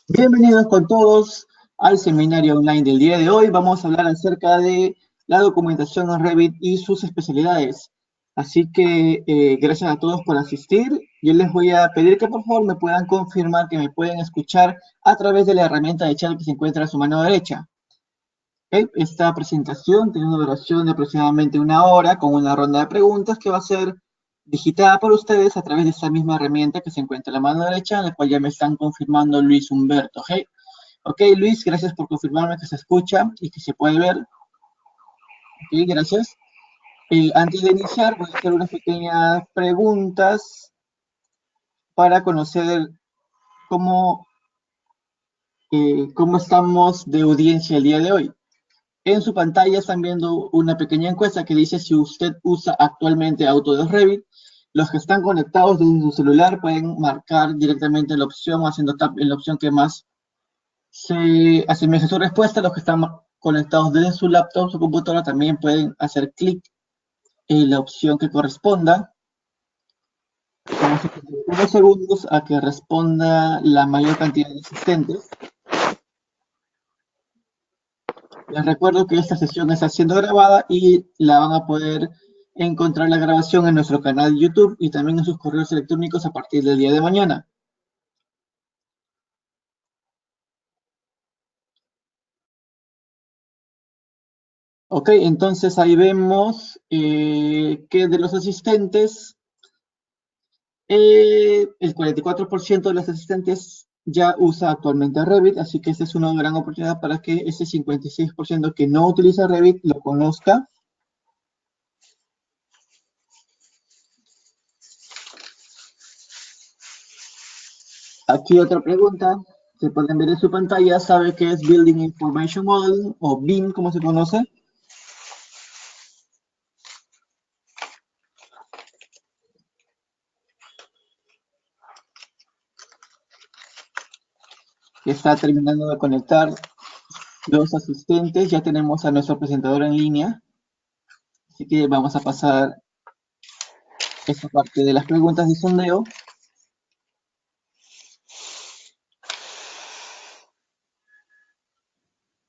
Bienvenidos con todos al seminario online del día de hoy. Vamos a hablar acerca de la documentación en Revit y sus especialidades. Así que gracias a todos por asistir. Yo les voy a pedir que por favor me puedan confirmar que me pueden escuchar a través de la herramienta de chat que se encuentra a su mano derecha. ¿Ok? Esta presentación tiene una duración de aproximadamente 1 hora con una ronda de preguntas que va a ser digitada por ustedes a través de esta misma herramienta que se encuentra a la mano derecha, en la cual ya me están confirmando Luis Humberto. ¿Ok? Ok, Luis, gracias por confirmarme que se escucha y que se puede ver. Ok, gracias. Antes de iniciar, voy a hacer unas pequeñas preguntas para conocer cómo, cómo estamos de audiencia el día de hoy. En su pantalla están viendo una pequeña encuesta que dice si usted usa actualmente Autodesk Revit. Los que están conectados desde su celular pueden marcar directamente la opción, haciendo tap en la opción que más se asemeja a su respuesta. Los que están conectados desde su laptop, su computadora, también pueden hacer clic en la opción que corresponda. Vamos a esperar unos segundos a que responda la mayor cantidad de asistentes. Les recuerdo que esta sesión está siendo grabada y la van a poder encontrar la grabación en nuestro canal de YouTube y también en sus correos electrónicos a partir del día de mañana. Ok, entonces ahí vemos que de los asistentes, el 44% de los asistentes ya usa actualmente Revit, así que esta es una gran oportunidad para que ese 56% que no utiliza Revit lo conozca. Aquí otra pregunta, se pueden ver en su pantalla, ¿sabe qué es Building Information Model o BIM, como se conoce? Está terminando de conectar los asistentes, ya tenemos a nuestro presentador en línea, así que vamos a pasar esta parte de las preguntas de sondeo.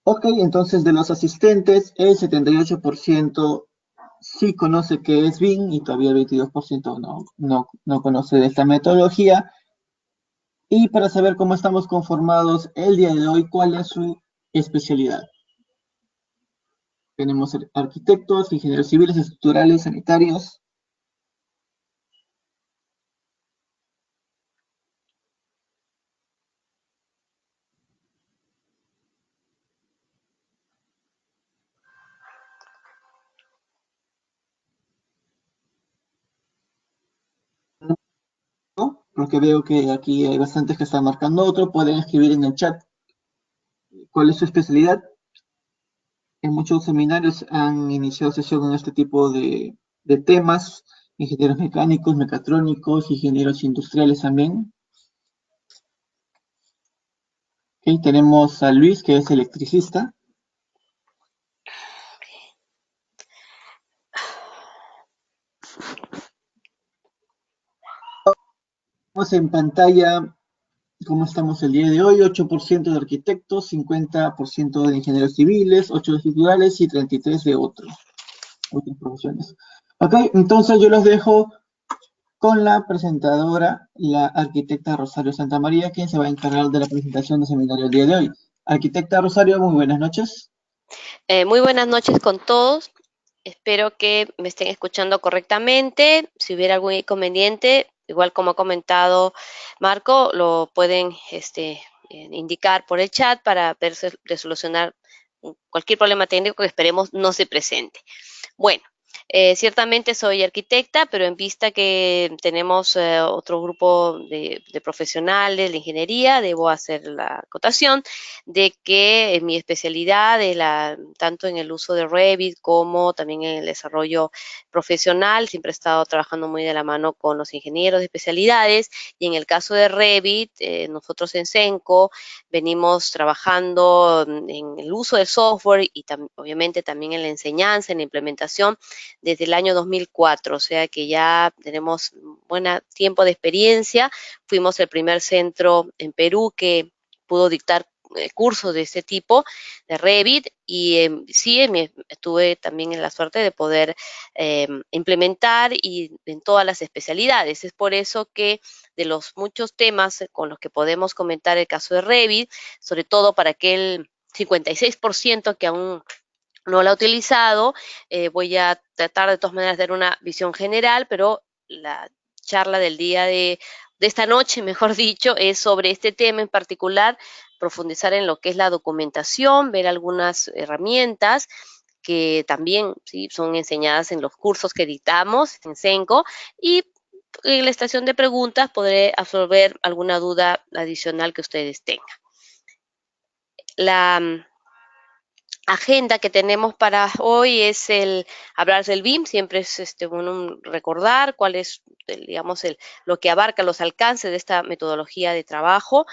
Ok, entonces de los asistentes, el 78% sí conoce qué es BIM y todavía el 22% no conoce de esta metodología. Y para saber cómo estamos conformados el día de hoy, ¿cuál es su especialidad? Tenemos arquitectos, ingenieros civiles, estructurales, sanitarios. ¿No? Porque veo que aquí hay bastantes que están marcando otro. Pueden escribir en el chat cuál es su especialidad. En muchos seminarios han iniciado sesión en este tipo de temas. Ingenieros mecánicos, mecatrónicos, ingenieros industriales también. Okay, tenemos a Luis, que es electricista. Vemos en pantalla cómo estamos el día de hoy: 8% de arquitectos, 50% de ingenieros civiles, 8 de estructurales y 33 de otras profesiones. Ok, entonces yo los dejo con la presentadora, la arquitecta Rosario Santamaría, quien se va a encargar de la presentación del seminario el día de hoy. Arquitecta Rosario, muy buenas noches. Muy buenas noches con todos. Espero que me estén escuchando correctamente. Si hubiera algún inconveniente, igual como ha comentado Marco, lo pueden indicar por el chat para ver de solucionar cualquier problema técnico que esperemos no se presente. Bueno, ciertamente soy arquitecta, pero en vista que tenemos otro grupo de profesionales de ingeniería, debo hacer la acotación de que mi especialidad es tanto en el uso de Revit como también en el desarrollo profesional. Siempre he estado trabajando muy de la mano con los ingenieros de especialidades y en el caso de Revit, nosotros en Senco venimos trabajando en el uso del software y obviamente también en la enseñanza, en la implementación desde el año 2004, o sea que ya tenemos buen tiempo de experiencia. Fuimos el primer centro en Perú que pudo dictar cursos de este tipo, de Revit, y sí, tuve también la suerte de poder implementar y en todas las especialidades. Es por eso que de los muchos temas con los que podemos comentar el caso de Revit, sobre todo para aquel 56% que aún no la ha utilizado, voy a tratar de todas maneras de dar una visión general, pero la charla del día de esta noche, mejor dicho, es sobre este tema en particular, profundizar en lo que es la documentación, ver algunas herramientas que también ¿sí? son enseñadas en los cursos que dictamos en CENCO, y en la estación de preguntas podré absorber alguna duda adicional que ustedes tengan. La agenda que tenemos para hoy es el hablar del BIM. Siempre es bueno recordar cuál es, digamos, lo que abarca los alcances de esta metodología de trabajo.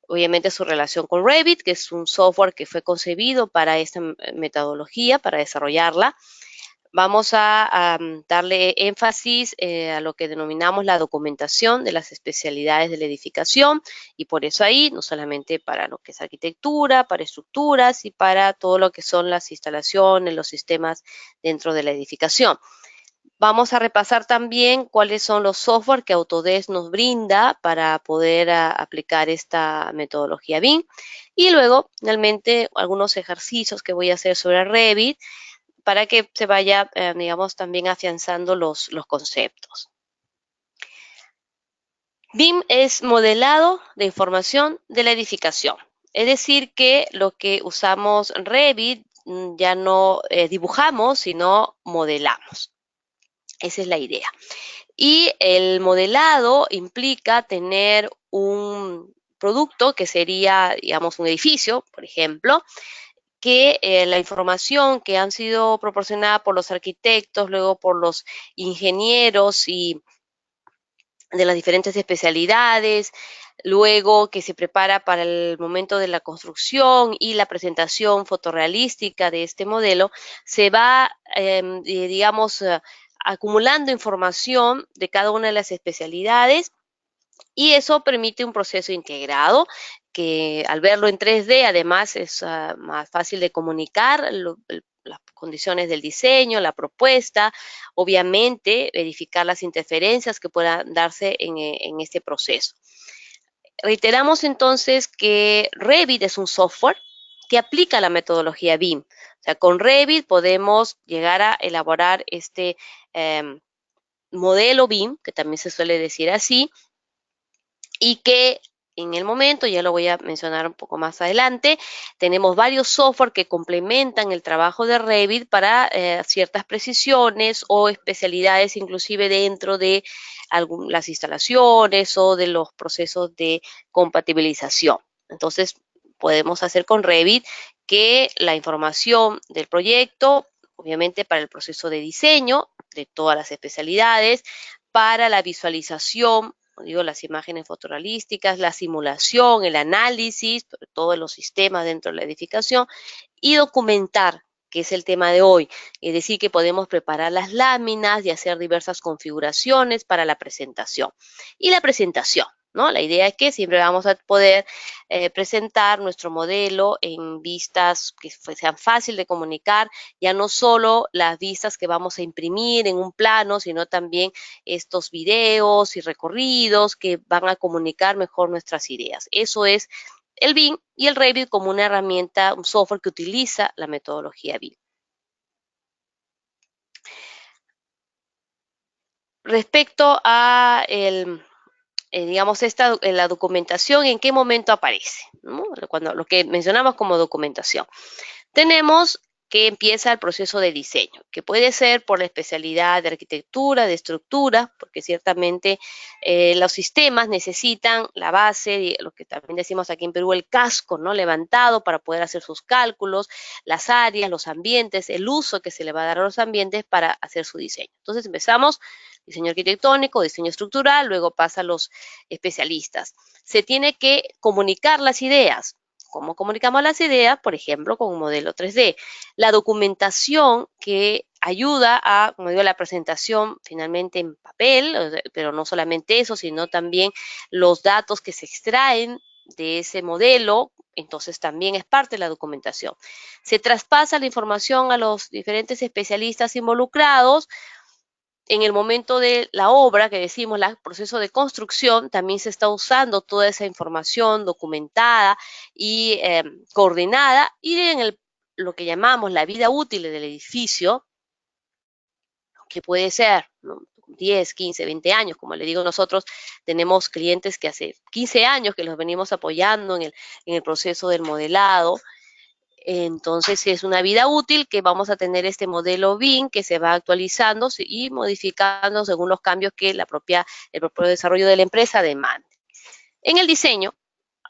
Obviamente su relación con Revit, que es un software que fue concebido para esta metodología, para desarrollarla. Vamos a darle énfasis a lo que denominamos la documentación de las especialidades de la edificación, y por eso ahí, no solamente para lo que es arquitectura, para estructuras y para todo lo que son las instalaciones, los sistemas dentro de la edificación. Vamos a repasar también cuáles son los software que Autodesk nos brinda para poder aplicar esta metodología BIM, y luego, finalmente, algunos ejercicios que voy a hacer sobre Revit, para que se vaya, digamos, también afianzando los conceptos. BIM es modelado de información de la edificación. Es decir, que lo que usamos Revit ya no dibujamos, sino modelamos. Esa es la idea. Y el modelado implica tener un producto que sería, digamos, un edificio, por ejemplo, que la información que han sido proporcionada por los arquitectos, luego por los ingenieros y de las diferentes especialidades, luego que se prepara para el momento de la construcción y la presentación fotorrealística de este modelo, se va, digamos, acumulando información de cada una de las especialidades, y eso permite un proceso integrado que, al verlo en 3D, además es más fácil de comunicar las condiciones del diseño, la propuesta, obviamente verificar las interferencias que puedan darse en este proceso. Reiteramos entonces que Revit es un software que aplica la metodología BIM. O sea, con Revit podemos llegar a elaborar este modelo BIM, que también se suele decir así, y que en el momento, ya lo voy a mencionar un poco más adelante, tenemos varios software que complementan el trabajo de Revit para ciertas precisiones o especialidades, inclusive dentro de las instalaciones o de los procesos de compatibilización. Entonces, podemos hacer con Revit que la información del proyecto, obviamente para el proceso de diseño de todas las especialidades, para la visualización, digo, las imágenes fotorrealísticas, la simulación, el análisis, sobre todo de los sistemas dentro de la edificación, y documentar, que es el tema de hoy. Es decir, que podemos preparar las láminas y hacer diversas configuraciones para la presentación. Y la presentación, ¿no? La idea es que siempre vamos a poder presentar nuestro modelo en vistas que sean fáciles de comunicar, ya no solo las vistas que vamos a imprimir en un plano, sino también estos videos y recorridos que van a comunicar mejor nuestras ideas. Eso es el BIM y el Revit como una herramienta, un software que utiliza la metodología BIM. Respecto a digamos, la documentación, ¿en qué momento aparece? ¿No? Cuando, lo que mencionamos como documentación. Tenemos que empieza el proceso de diseño, que puede ser por la especialidad de arquitectura, de estructura, porque ciertamente los sistemas necesitan la base, lo que también decimos aquí en Perú, el casco, ¿no? Levantado para poder hacer sus cálculos, las áreas, los ambientes, el uso que se le va a dar a los ambientes para hacer su diseño. Entonces empezamos diseño arquitectónico, diseño estructural, luego pasa a los especialistas. Se tiene que comunicar las ideas. ¿Cómo comunicamos las ideas? Por ejemplo, con un modelo 3D. La documentación que ayuda a, como digo, la presentación finalmente en papel, pero no solamente eso, sino también los datos que se extraen de ese modelo, entonces también es parte de la documentación. Se traspasa la información a los diferentes especialistas involucrados. En el momento de la obra, que decimos, el proceso de construcción, también se está usando toda esa información documentada y coordinada, y en lo que llamamos la vida útil del edificio, que puede ser, ¿no?, 10, 15, 20 años, como le digo, nosotros tenemos clientes que hace 15 años que los venimos apoyando en el proceso del modelado. Entonces, si es una vida útil, que vamos a tener este modelo BIM que se va actualizando y modificando según los cambios que el propio desarrollo de la empresa demande. En el diseño,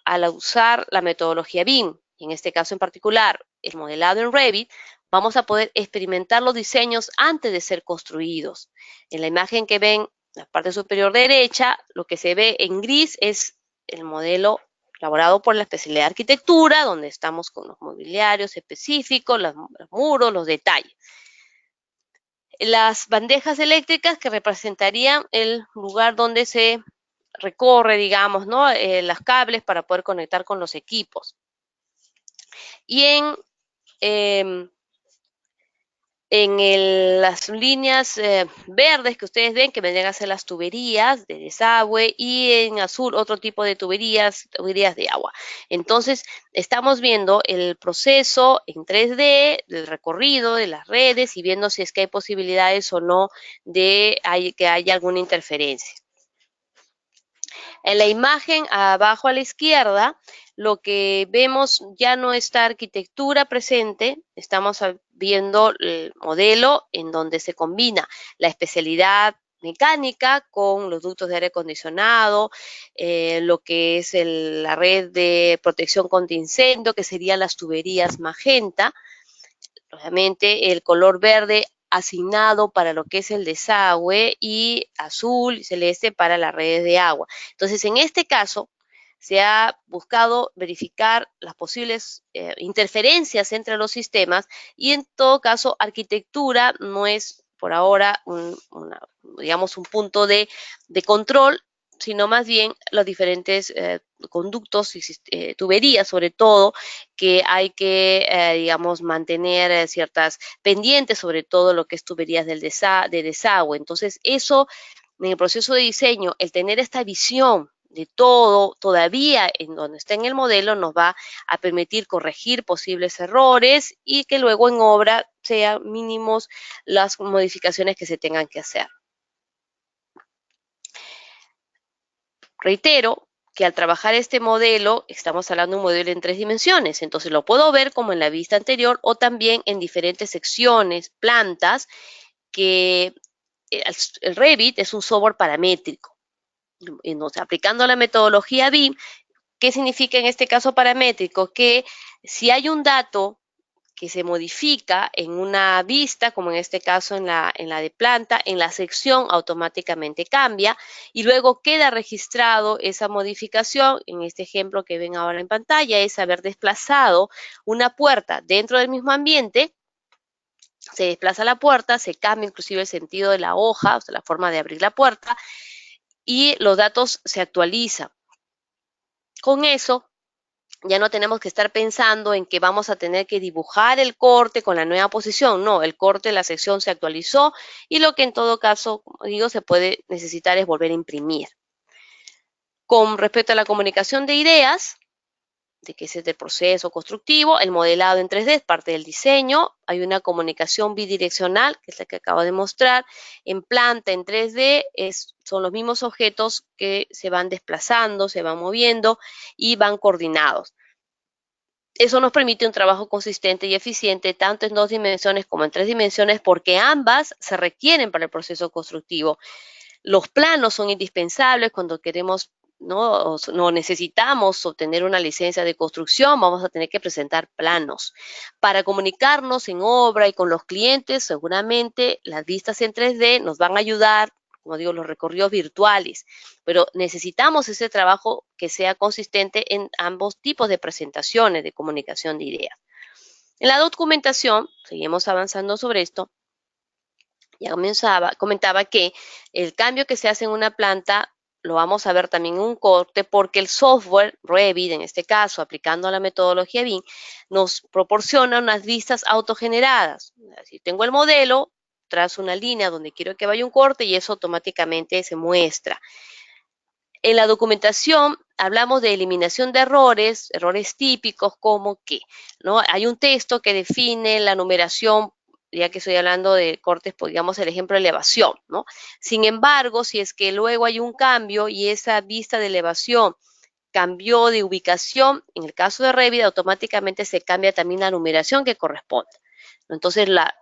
al usar la metodología BIM, y en este caso en particular el modelado en Revit, vamos a poder experimentar los diseños antes de ser construidos. En la imagen que ven en la parte superior derecha, lo que se ve en gris es el modelo elaborado por la especialidad de arquitectura, donde estamos con los mobiliarios específicos, los muros, los detalles. Las bandejas eléctricas que representarían el lugar donde se recorre, digamos, ¿no?, los cables para poder conectar con los equipos. Y las líneas verdes que ustedes ven, que vendrían a ser las tuberías de desagüe, y en azul otro tipo de tuberías de agua. Entonces, estamos viendo el proceso en 3D del recorrido de las redes y viendo si es que hay posibilidades o no de que haya alguna interferencia. En la imagen abajo a la izquierda, lo que vemos ya no está arquitectura presente, estamos viendo el modelo en donde se combina la especialidad mecánica con los ductos de aire acondicionado, lo que es la red de protección contra incendio, que serían las tuberías magenta. Obviamente el color verde asignado para lo que es el desagüe, y azul y celeste para las redes de agua. Entonces, en este caso, se ha buscado verificar las posibles interferencias entre los sistemas, y en todo caso, arquitectura no es por ahora digamos, un punto de control, sino más bien los diferentes conductos y tuberías, sobre todo, que hay que, digamos, mantener ciertas pendientes, sobre todo lo que es tuberías de desagüe. Entonces, eso, en el proceso de diseño, el tener esta visión de todo, todavía en donde está en el modelo, nos va a permitir corregir posibles errores y que luego en obra sean mínimos las modificaciones que se tengan que hacer. Reitero que al trabajar este modelo, estamos hablando de un modelo en 3 dimensiones, entonces lo puedo ver como en la vista anterior o también en diferentes secciones, plantas, que el Revit es un software paramétrico. Entonces, aplicando la metodología BIM, ¿qué significa en este caso paramétrico? Que si hay un dato que se modifica en una vista, como en este caso en la de planta, en la sección automáticamente cambia y luego queda registrado esa modificación. En este ejemplo que ven ahora en pantalla es haber desplazado una puerta dentro del mismo ambiente. Se desplaza la puerta, se cambia inclusive el sentido de la hoja, o sea, la forma de abrir la puerta, y los datos se actualizan. Con eso, ya no tenemos que estar pensando en que vamos a tener que dibujar el corte con la nueva posición. No, el corte de la sección se actualizó y lo que en todo caso, como digo, se puede necesitar es volver a imprimir. Con respecto a la comunicación de ideas, de que ese es el proceso constructivo, el modelado en 3D es parte del diseño. Hay una comunicación bidireccional, que es la que acabo de mostrar. En planta, en 3D, son los mismos objetos que se van desplazando, se van moviendo y van coordinados. Eso nos permite un trabajo consistente y eficiente tanto en 2 dimensiones como en 3 dimensiones, porque ambas se requieren para el proceso constructivo. Los planos son indispensables cuando queremos, no necesitamos obtener una licencia de construcción, vamos a tener que presentar planos. Para comunicarnos en obra y con los clientes, seguramente las vistas en 3D nos van a ayudar, como digo, los recorridos virtuales, pero necesitamos ese trabajo que sea consistente en ambos tipos de presentaciones de comunicación de ideas. En la documentación, seguimos avanzando sobre esto, ya comentaba que el cambio que se hace en una planta lo vamos a ver también en un corte, porque el software Revit, en este caso, aplicando la metodología BIM, nos proporciona unas vistas autogeneradas. Si tengo el modelo, trazo una línea donde quiero que vaya un corte y eso automáticamente se muestra. En la documentación hablamos de eliminación de errores, errores típicos como que, ¿no? Hay un texto que define la numeración, ya que estoy hablando de cortes, pues digamos el ejemplo de elevación, ¿no? Sin embargo, si es que luego hay un cambio y esa vista de elevación cambió de ubicación, en el caso de Revit automáticamente se cambia también la numeración que corresponde. Entonces, al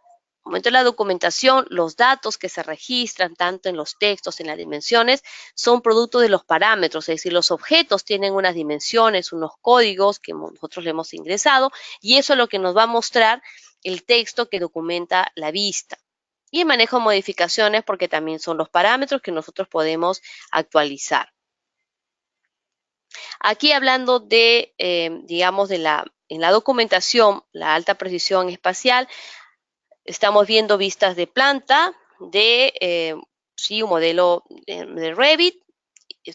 momento de la documentación, los datos que se registran, tanto en los textos, en las dimensiones, son producto de los parámetros, es decir, los objetos tienen unas dimensiones, unos códigos que nosotros le hemos ingresado, y eso es lo que nos va a mostrar el texto que documenta la vista. Y el manejo de modificaciones, porque también son los parámetros que nosotros podemos actualizar. Aquí hablando de, digamos, en la documentación, la alta precisión espacial, estamos viendo vistas de planta, sí, un modelo de Revit.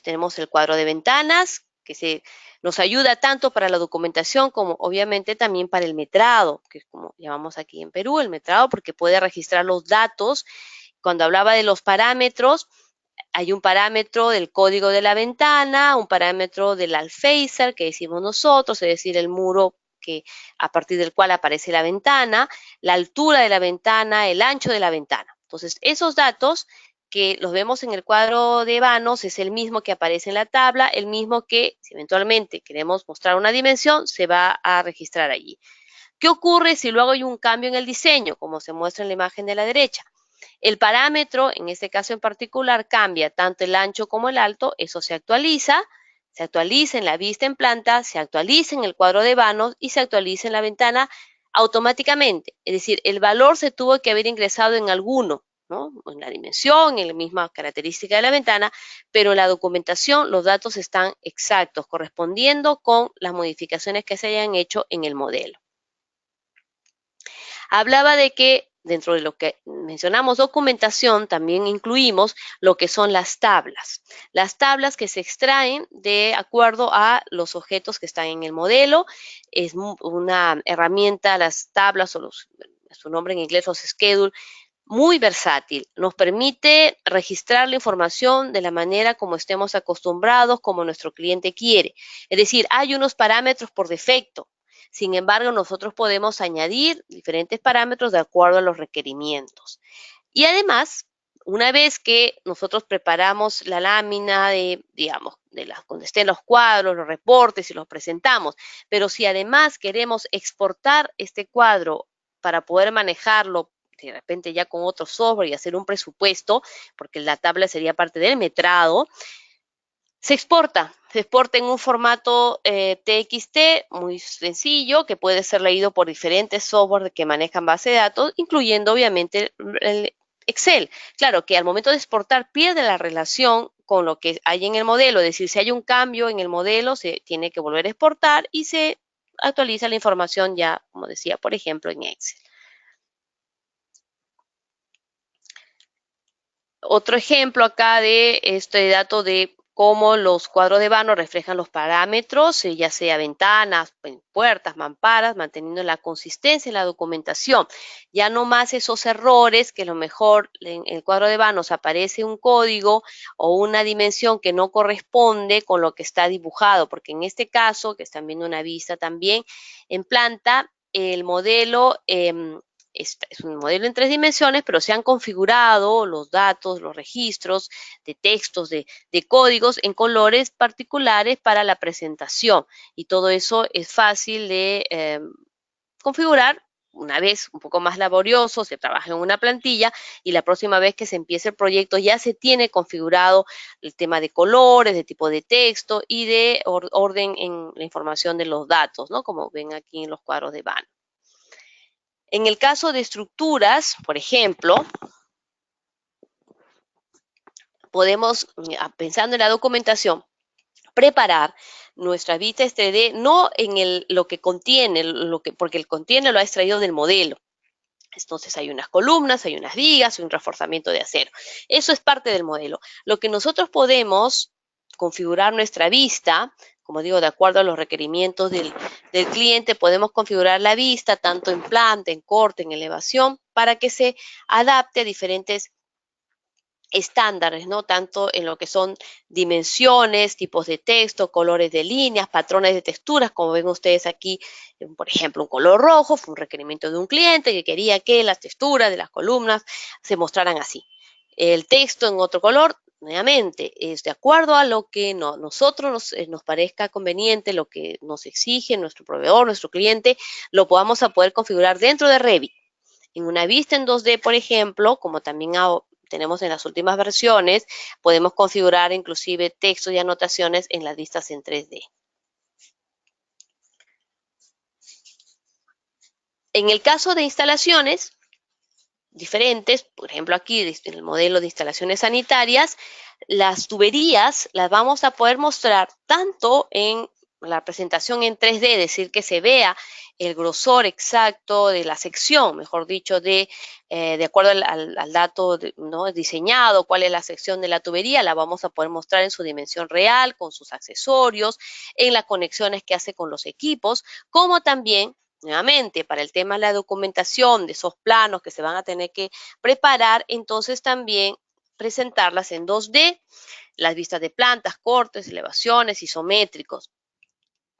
Tenemos el cuadro de ventanas, que nos ayuda tanto para la documentación como obviamente también para el metrado, que es como llamamos aquí en Perú, el metrado, porque puede registrar los datos. Cuando hablaba de los parámetros, hay un parámetro del código de la ventana, un parámetro del alféizar, que decimos nosotros, es decir, el muro a partir del cual aparece la ventana, la altura de la ventana, el ancho de la ventana. Entonces, esos datos que los vemos en el cuadro de vanos es el mismo que aparece en la tabla, el mismo que si eventualmente queremos mostrar una dimensión, se va a registrar allí. ¿Qué ocurre si luego hay un cambio en el diseño, como se muestra en la imagen de la derecha? El parámetro, en este caso en particular, cambia tanto el ancho como el alto, eso se actualiza en la vista en planta, se actualiza en el cuadro de vanos y se actualiza en la ventana automáticamente. Es decir, el valor se tuvo que haber ingresado en alguno, ¿no? En la dimensión, en la misma característica de la ventana, pero en la documentación los datos están exactos, correspondiendo con las modificaciones que se hayan hecho en el modelo. Hablaba de que dentro de lo que mencionamos documentación, también incluimos lo que son las tablas. Las tablas que se extraen de acuerdo a los objetos que están en el modelo. Es una herramienta, las tablas, su nombre en inglés, los schedule, muy versátil. Nos permite registrar la información de la manera como estemos acostumbrados, como nuestro cliente quiere. Es decir, hay unos parámetros por defecto. Sin embargo, nosotros podemos añadir diferentes parámetros de acuerdo a los requerimientos. Y además, una vez que nosotros preparamos la lámina digamos, donde estén los cuadros, los reportes y los presentamos, pero si además queremos exportar este cuadro para poder manejarlo de repente ya con otro software y hacer un presupuesto, porque la tabla sería parte del metrado, se exporta en un formato TXT muy sencillo que puede ser leído por diferentes software que manejan base de datos, incluyendo obviamente el Excel. Claro que al momento de exportar pierde la relación con lo que hay en el modelo, es decir, si hay un cambio en el modelo se tiene que volver a exportar y se actualiza la información ya, como decía, por ejemplo, en Excel. Otro ejemplo acá de este dato de cómo los cuadros de vano reflejan los parámetros, ya sea ventanas, puertas, mamparas, manteniendo la consistencia en la documentación. Ya no más esos errores que a lo mejor en el cuadro de vanos aparece un código o una dimensión que no corresponde con lo que está dibujado, porque en este caso, que están viendo una vista también en planta, el modelo es un modelo en 3 dimensiones, pero se han configurado los datos, los registros de textos, de códigos en colores particulares para la presentación. Y todo eso es fácil de configurar. Una vez un poco más laborioso, se trabaja en una plantilla y la próxima vez que se empiece el proyecto ya se tiene configurado el tema de colores, de tipo de texto y de orden en la información de los datos, ¿no? Como ven aquí en los cuadros de Van. En el caso de estructuras, por ejemplo, podemos, pensando en la documentación, preparar nuestra vista 3D no en lo que contiene, porque el contiene lo ha extraído del modelo, Entonces hay unas columnas, hay unas vigas, hay un reforzamiento de acero. Eso es parte del modelo. Lo que nosotros podemos configurar nuestra vista, como digo, de acuerdo a los requerimientos del cliente, podemos configurar la vista tanto en planta, en corte, en elevación, para que se adapte a diferentes estándares, ¿no? Tanto en lo que son dimensiones, tipos de texto, colores de líneas, patrones de texturas, como ven ustedes aquí, por ejemplo, un color rojo fue un requerimiento de un cliente que quería que las texturas de las columnas se mostraran así. El texto en otro color, nuevamente, es de acuerdo a lo que nosotros nos parezca conveniente, lo que nos exige nuestro proveedor, nuestro cliente, lo podamos a poder configurar dentro de Revit. En una vista en 2D, por ejemplo, como también tenemos en las últimas versiones, podemos configurar inclusive textos y anotaciones en las vistas en 3D. En el caso de instalaciones diferentes, por ejemplo aquí en el modelo de instalaciones sanitarias, las tuberías las vamos a poder mostrar tanto en la presentación en 3D, es decir, que se vea el grosor exacto de la sección, mejor dicho, de acuerdo al dato ¿no? diseñado, cuál es la sección de la tubería, la vamos a poder mostrar en su dimensión real, con sus accesorios, en las conexiones que hace con los equipos, como también nuevamente, para el tema de la documentación de esos planos que se van a tener que preparar, entonces también presentarlas en 2D, las vistas de plantas, cortes, elevaciones, isométricos.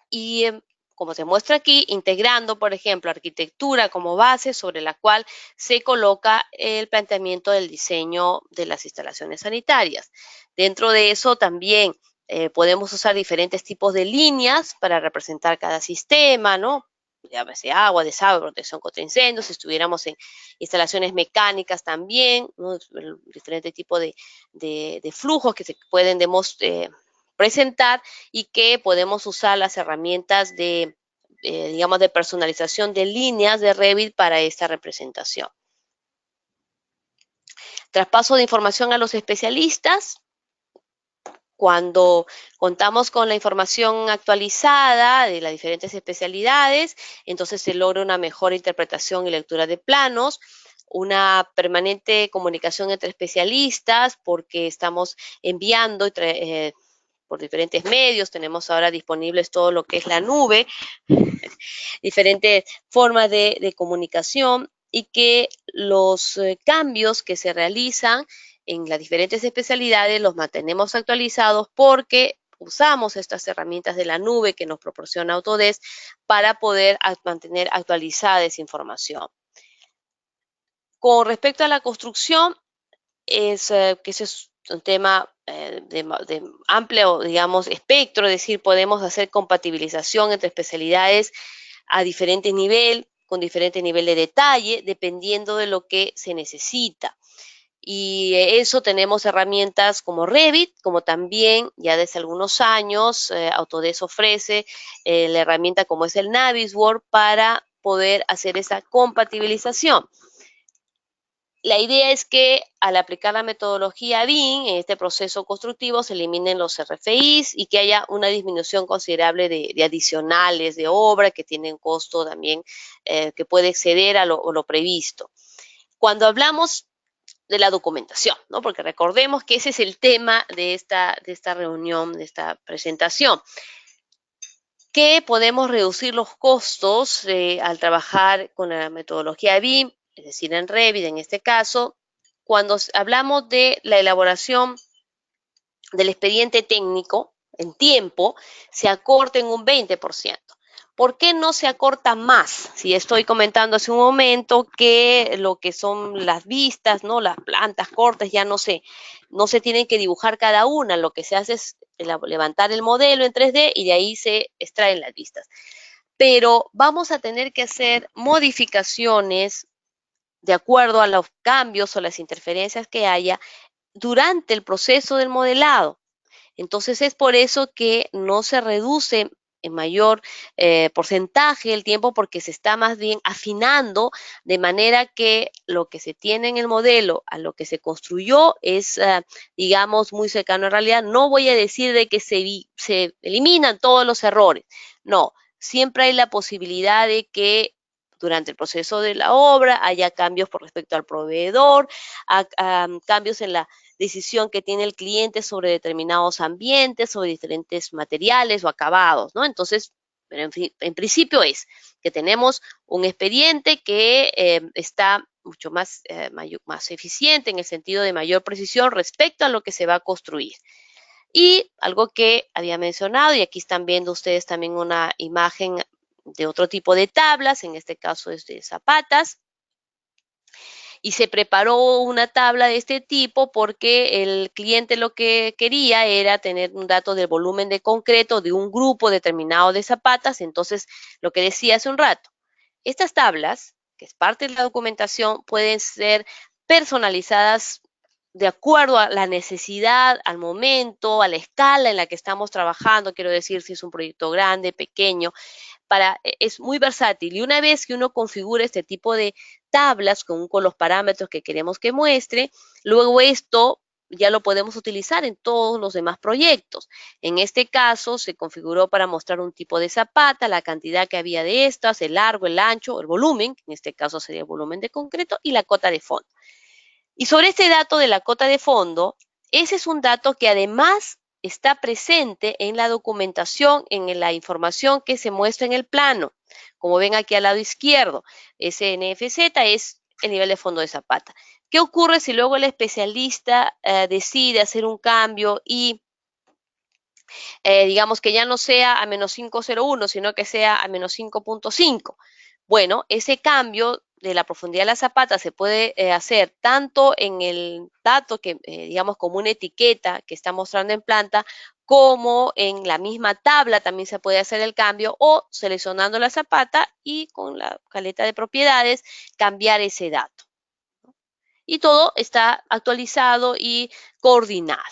Y como se muestra aquí, integrando, por ejemplo, arquitectura como base sobre la cual se coloca el planteamiento del diseño de las instalaciones sanitarias. Dentro de eso también podemos usar diferentes tipos de líneas para representar cada sistema, ¿no? Llámese agua, desagüe, protección contra incendios, si estuviéramos en instalaciones mecánicas también, ¿no? Diferentes tipos de flujos que se pueden presentar y que podemos usar las herramientas digamos, de personalización de líneas de Revit para esta representación. Traspaso de información a los especialistas. Cuando contamos con la información actualizada de las diferentes especialidades, entonces se logra una mejor interpretación y lectura de planos, una permanente comunicación entre especialistas, porque estamos enviando por diferentes medios, tenemos ahora disponibles todo lo que es la nube, diferentes formas de comunicación y que los cambios que se realizan en las diferentes especialidades los mantenemos actualizados porque usamos estas herramientas de la nube que nos proporciona Autodesk para poder mantener actualizada esa información. Con respecto a la construcción, que ese es un tema de amplio, digamos, espectro, es decir, podemos hacer compatibilización entre especialidades a diferente nivel, con diferente nivel de detalle, dependiendo de lo que se necesita. Y eso tenemos herramientas como Revit, como también ya desde algunos años Autodesk ofrece la herramienta como es el Navisworks para poder hacer esa compatibilización. La idea es que al aplicar la metodología BIM en este proceso constructivo se eliminen los RFIs y que haya una disminución considerable de adicionales de obra que tienen costo también que puede exceder a lo previsto. Cuando hablamos de la documentación, ¿no? Porque recordemos que ese es el tema de esta reunión, de esta presentación, que podemos reducir los costos al trabajar con la metodología BIM, es decir, en Revit en este caso, cuando hablamos de la elaboración del expediente técnico en tiempo, se acorta en un 20%. ¿Por qué no se acorta más? Si estoy comentando hace un momento que lo que son las vistas, ¿no? Las plantas cortas ya no se tienen que dibujar cada una, lo que se hace es levantar el modelo en 3D y de ahí se extraen las vistas. Pero vamos a tener que hacer modificaciones de acuerdo a los cambios o las interferencias que haya durante el proceso del modelado. Entonces es por eso que no se reduce en mayor porcentaje el tiempo porque se está más bien afinando de manera que lo que se tiene en el modelo a lo que se construyó es, digamos, muy cercano a realidad. No voy a decir de que se eliminan todos los errores, no, siempre hay la posibilidad de que durante el proceso de la obra haya cambios por respecto al proveedor, cambios en la decisión que tiene el cliente sobre determinados ambientes, sobre diferentes materiales o acabados, ¿no? Entonces, pero en principio es que tenemos un expediente que está mucho más, más eficiente en el sentido de mayor precisión respecto a lo que se va a construir. Y algo que había mencionado, y aquí están viendo ustedes también una imagen de otro tipo de tablas, en este caso es de zapatas, y se preparó una tabla de este tipo porque el cliente lo que quería era tener un dato del volumen de concreto de un grupo determinado de zapatas. Entonces, lo que decía hace un rato, estas tablas, que es parte de la documentación, pueden ser personalizadas de acuerdo a la necesidad, al momento, a la escala en la que estamos trabajando, quiero decir, si es un proyecto grande, pequeño, es muy versátil. Y una vez que uno configura este tipo de tablas con los parámetros que queremos que muestre, luego esto ya lo podemos utilizar en todos los demás proyectos. En este caso se configuró para mostrar un tipo de zapata, la cantidad que había de estas, el largo, el ancho, el volumen, en este caso sería el volumen de concreto, y la cota de fondo. Y sobre este dato de la cota de fondo, ese es un dato que además está presente en la documentación, en la información que se muestra en el plano. Como ven aquí al lado izquierdo, ese NFZ es el nivel de fondo de zapata. ¿Qué ocurre si luego el especialista decide hacer un cambio y digamos que ya no sea a menos 5,01, sino que sea a menos 5,5? Bueno, ese cambio de la profundidad de la zapata se puede hacer tanto en el dato que, digamos, como una etiqueta que está mostrando en planta, como en la misma tabla también se puede hacer el cambio, o seleccionando la zapata y con la caleta de propiedades cambiar ese dato. Y todo está actualizado y coordinado.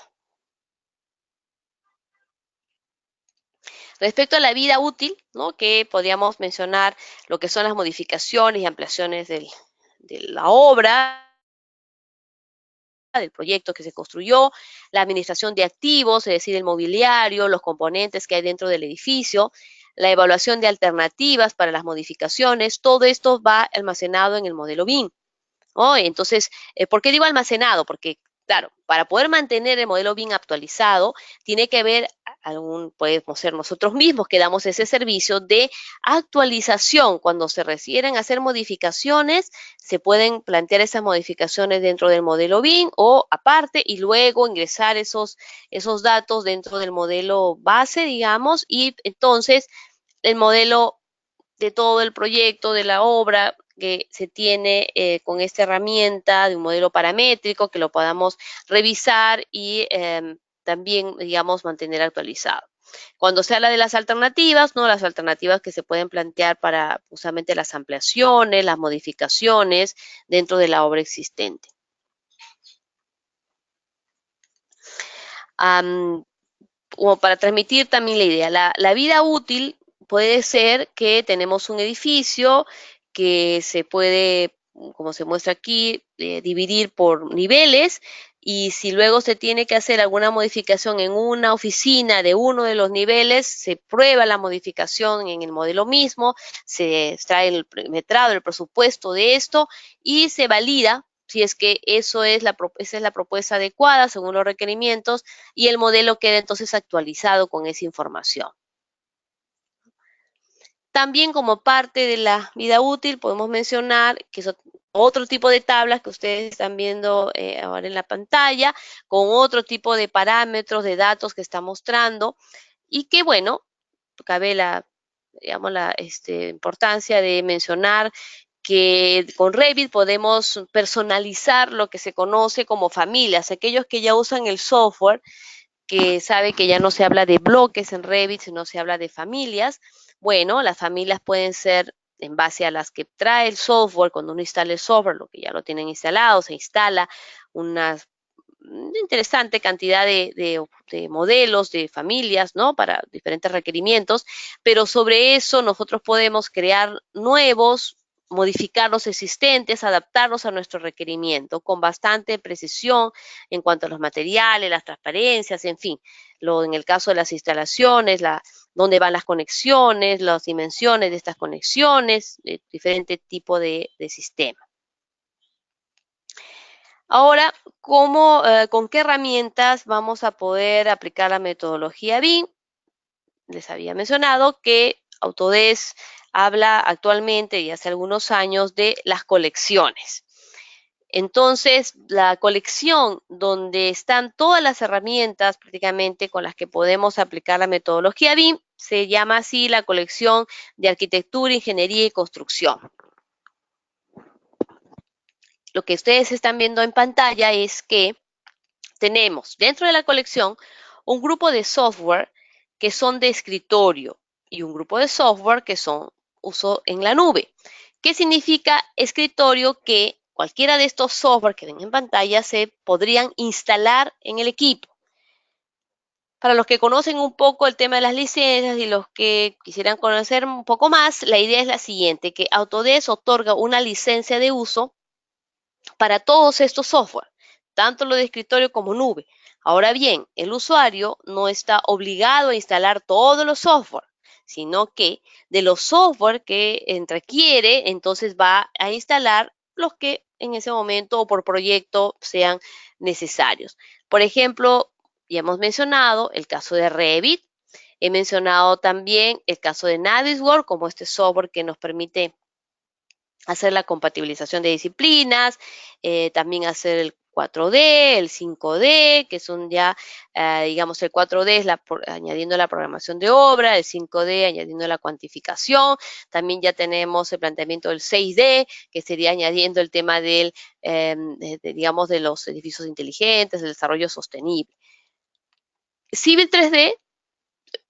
Respecto a la vida útil, ¿no?, que podríamos mencionar lo que son las modificaciones y ampliaciones de la obra, del proyecto que se construyó, la administración de activos, es decir, el mobiliario, los componentes que hay dentro del edificio, la evaluación de alternativas para las modificaciones, todo esto va almacenado en el modelo BIM. ¿No? Entonces, ¿por qué digo almacenado? Porque, claro, para poder mantener el modelo BIM actualizado, tiene que haber podemos ser nosotros mismos que damos ese servicio de actualización. Cuando se requieren hacer modificaciones, se pueden plantear esas modificaciones dentro del modelo BIM o aparte y luego ingresar esos datos dentro del modelo base, digamos, y entonces el modelo de todo el proyecto, de la obra que se tiene con esta herramienta de un modelo paramétrico que lo podamos revisar y también, digamos, mantener actualizado. Cuando se habla de las alternativas, ¿no?, las alternativas que se pueden plantear para justamente las ampliaciones, las modificaciones dentro de la obra existente. Como para transmitir también la idea, la vida útil puede ser que tenemos un edificio que se puede, como se muestra aquí, dividir por niveles, y si luego se tiene que hacer alguna modificación en una oficina de uno de los niveles, se prueba la modificación en el modelo mismo, se extrae el metrado, el presupuesto de esto y se valida si es que esa es la propuesta adecuada según los requerimientos, y el modelo queda entonces actualizado con esa información. También, como parte de la vida útil, podemos mencionar que es otro tipo de tablas que ustedes están viendo ahora en la pantalla, con otro tipo de parámetros, de datos que está mostrando, y que, bueno, cabe digamos, la importancia de mencionar que con Revit podemos personalizar lo que se conoce como familias. Aquellos que ya usan el software, que sabe que ya no se habla de bloques en Revit, sino se habla de familias. Bueno, las familias pueden ser en base a las que trae el software. Cuando uno instala el software, lo que ya lo tienen instalado, se instala una interesante cantidad de modelos, de familias, ¿no?, para diferentes requerimientos, pero sobre eso nosotros podemos crear nuevos, modificar los existentes, adaptarlos a nuestro requerimiento con bastante precisión en cuanto a los materiales, las transparencias, en fin, en el caso de las instalaciones, dónde van las conexiones, las dimensiones de estas conexiones, de diferente tipo de sistema. Ahora, ¿con qué herramientas vamos a poder aplicar la metodología BIM? Les había mencionado que Autodesk habla actualmente y hace algunos años de las colecciones. Entonces, la colección donde están todas las herramientas prácticamente con las que podemos aplicar la metodología BIM se llama así la colección de arquitectura, ingeniería y construcción. Lo que ustedes están viendo en pantalla es que tenemos dentro de la colección un grupo de software que son de escritorio y un grupo de software que son uso en la nube. ¿Qué significa escritorio? Que cualquiera de estos software que ven en pantalla se podrían instalar en el equipo. Para los que conocen un poco el tema de las licencias y los que quisieran conocer un poco más, la idea es la siguiente, que Autodesk otorga una licencia de uso para todos estos software, tanto lo de escritorio como nube. Ahora bien, el usuario no está obligado a instalar todos los software, sino que de los software que requiere, entonces va a instalar los que en ese momento o por proyecto sean necesarios. Por ejemplo, ya hemos mencionado el caso de Revit, he mencionado también el caso de Navisworks como este software que nos permite hacer la compatibilización de disciplinas, también hacer el 4D, el 5D, que son ya, digamos, el 4D es añadiendo la programación de obra, el 5D añadiendo la cuantificación, también ya tenemos el planteamiento del 6D, que sería añadiendo el tema digamos, de los edificios inteligentes, del desarrollo sostenible. Civil 3D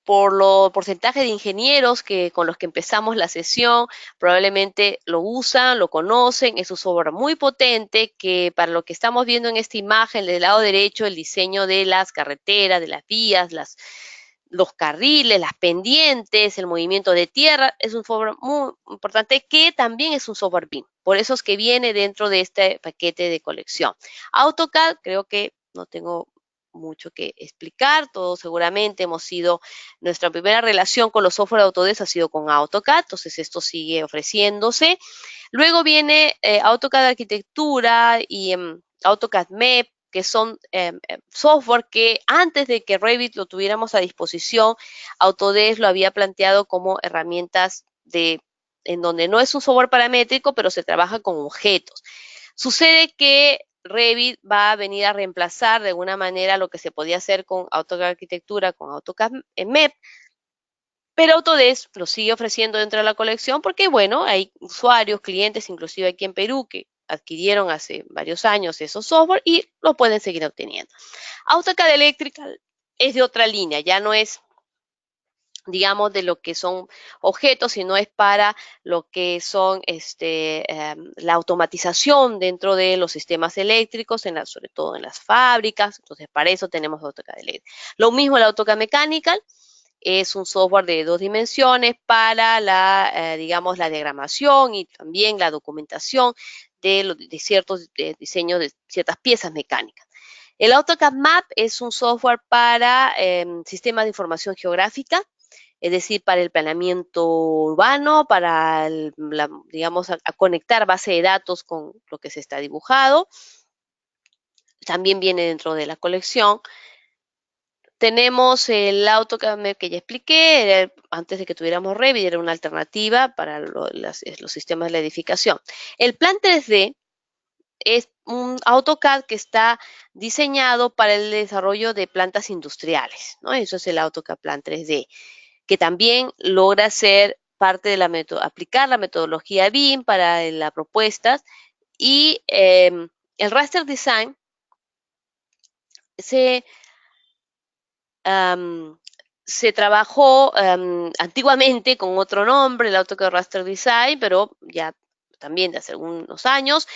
por los porcentajes de ingenieros con los que empezamos la sesión, probablemente lo usan, lo conocen, es un software muy potente que para lo que estamos viendo en esta imagen del lado derecho, el diseño de las carreteras, de las vías, los carriles, las pendientes, el movimiento de tierra, es un software muy importante que también es un software BIM. Por eso es que viene dentro de este paquete de colección. AutoCAD, creo que no tengo mucho que explicar, todos seguramente hemos sido, nuestra primera relación con los software de Autodesk ha sido con AutoCAD, entonces esto sigue ofreciéndose. Luego viene AutoCAD Arquitectura y AutoCAD MEP, que son software que antes de que Revit lo tuviéramos a disposición, Autodesk lo había planteado como herramientas en donde no es un software paramétrico, pero se trabaja con objetos. Sucede que Revit va a venir a reemplazar de alguna manera lo que se podía hacer con AutoCAD Arquitectura, con AutoCAD MEP, pero Autodesk lo sigue ofreciendo dentro de la colección porque, bueno, hay usuarios, clientes, inclusive aquí en Perú, que adquirieron hace varios años esos software y lo pueden seguir obteniendo. AutoCAD Electrical es de otra línea, ya no es, digamos, de lo que son objetos, sino es para lo que son la automatización dentro de los sistemas eléctricos, sobre todo en las fábricas. Entonces, para eso tenemos AutoCAD Electrical. Lo mismo el AutoCAD Mechanical, es un software de 2 dimensiones para digamos, la diagramación y también la documentación de ciertos diseños de ciertas piezas mecánicas. El AutoCAD Map es un software para sistemas de información geográfica, es decir, para el planeamiento urbano, para, digamos, a conectar base de datos con lo que se está dibujado. También viene dentro de la colección. Tenemos el AutoCAD que ya expliqué, antes de que tuviéramos Revit, era una alternativa para los sistemas de la edificación. El Plan 3D es un AutoCAD que está diseñado para el desarrollo de plantas industriales, ¿no? Eso es el AutoCAD Plan 3D, que también logra ser parte de aplicar la metodología BIM para las propuestas y el Raster Design se trabajó antiguamente con otro nombre, el AutoCAD Raster Design, pero ya también de hace algunos años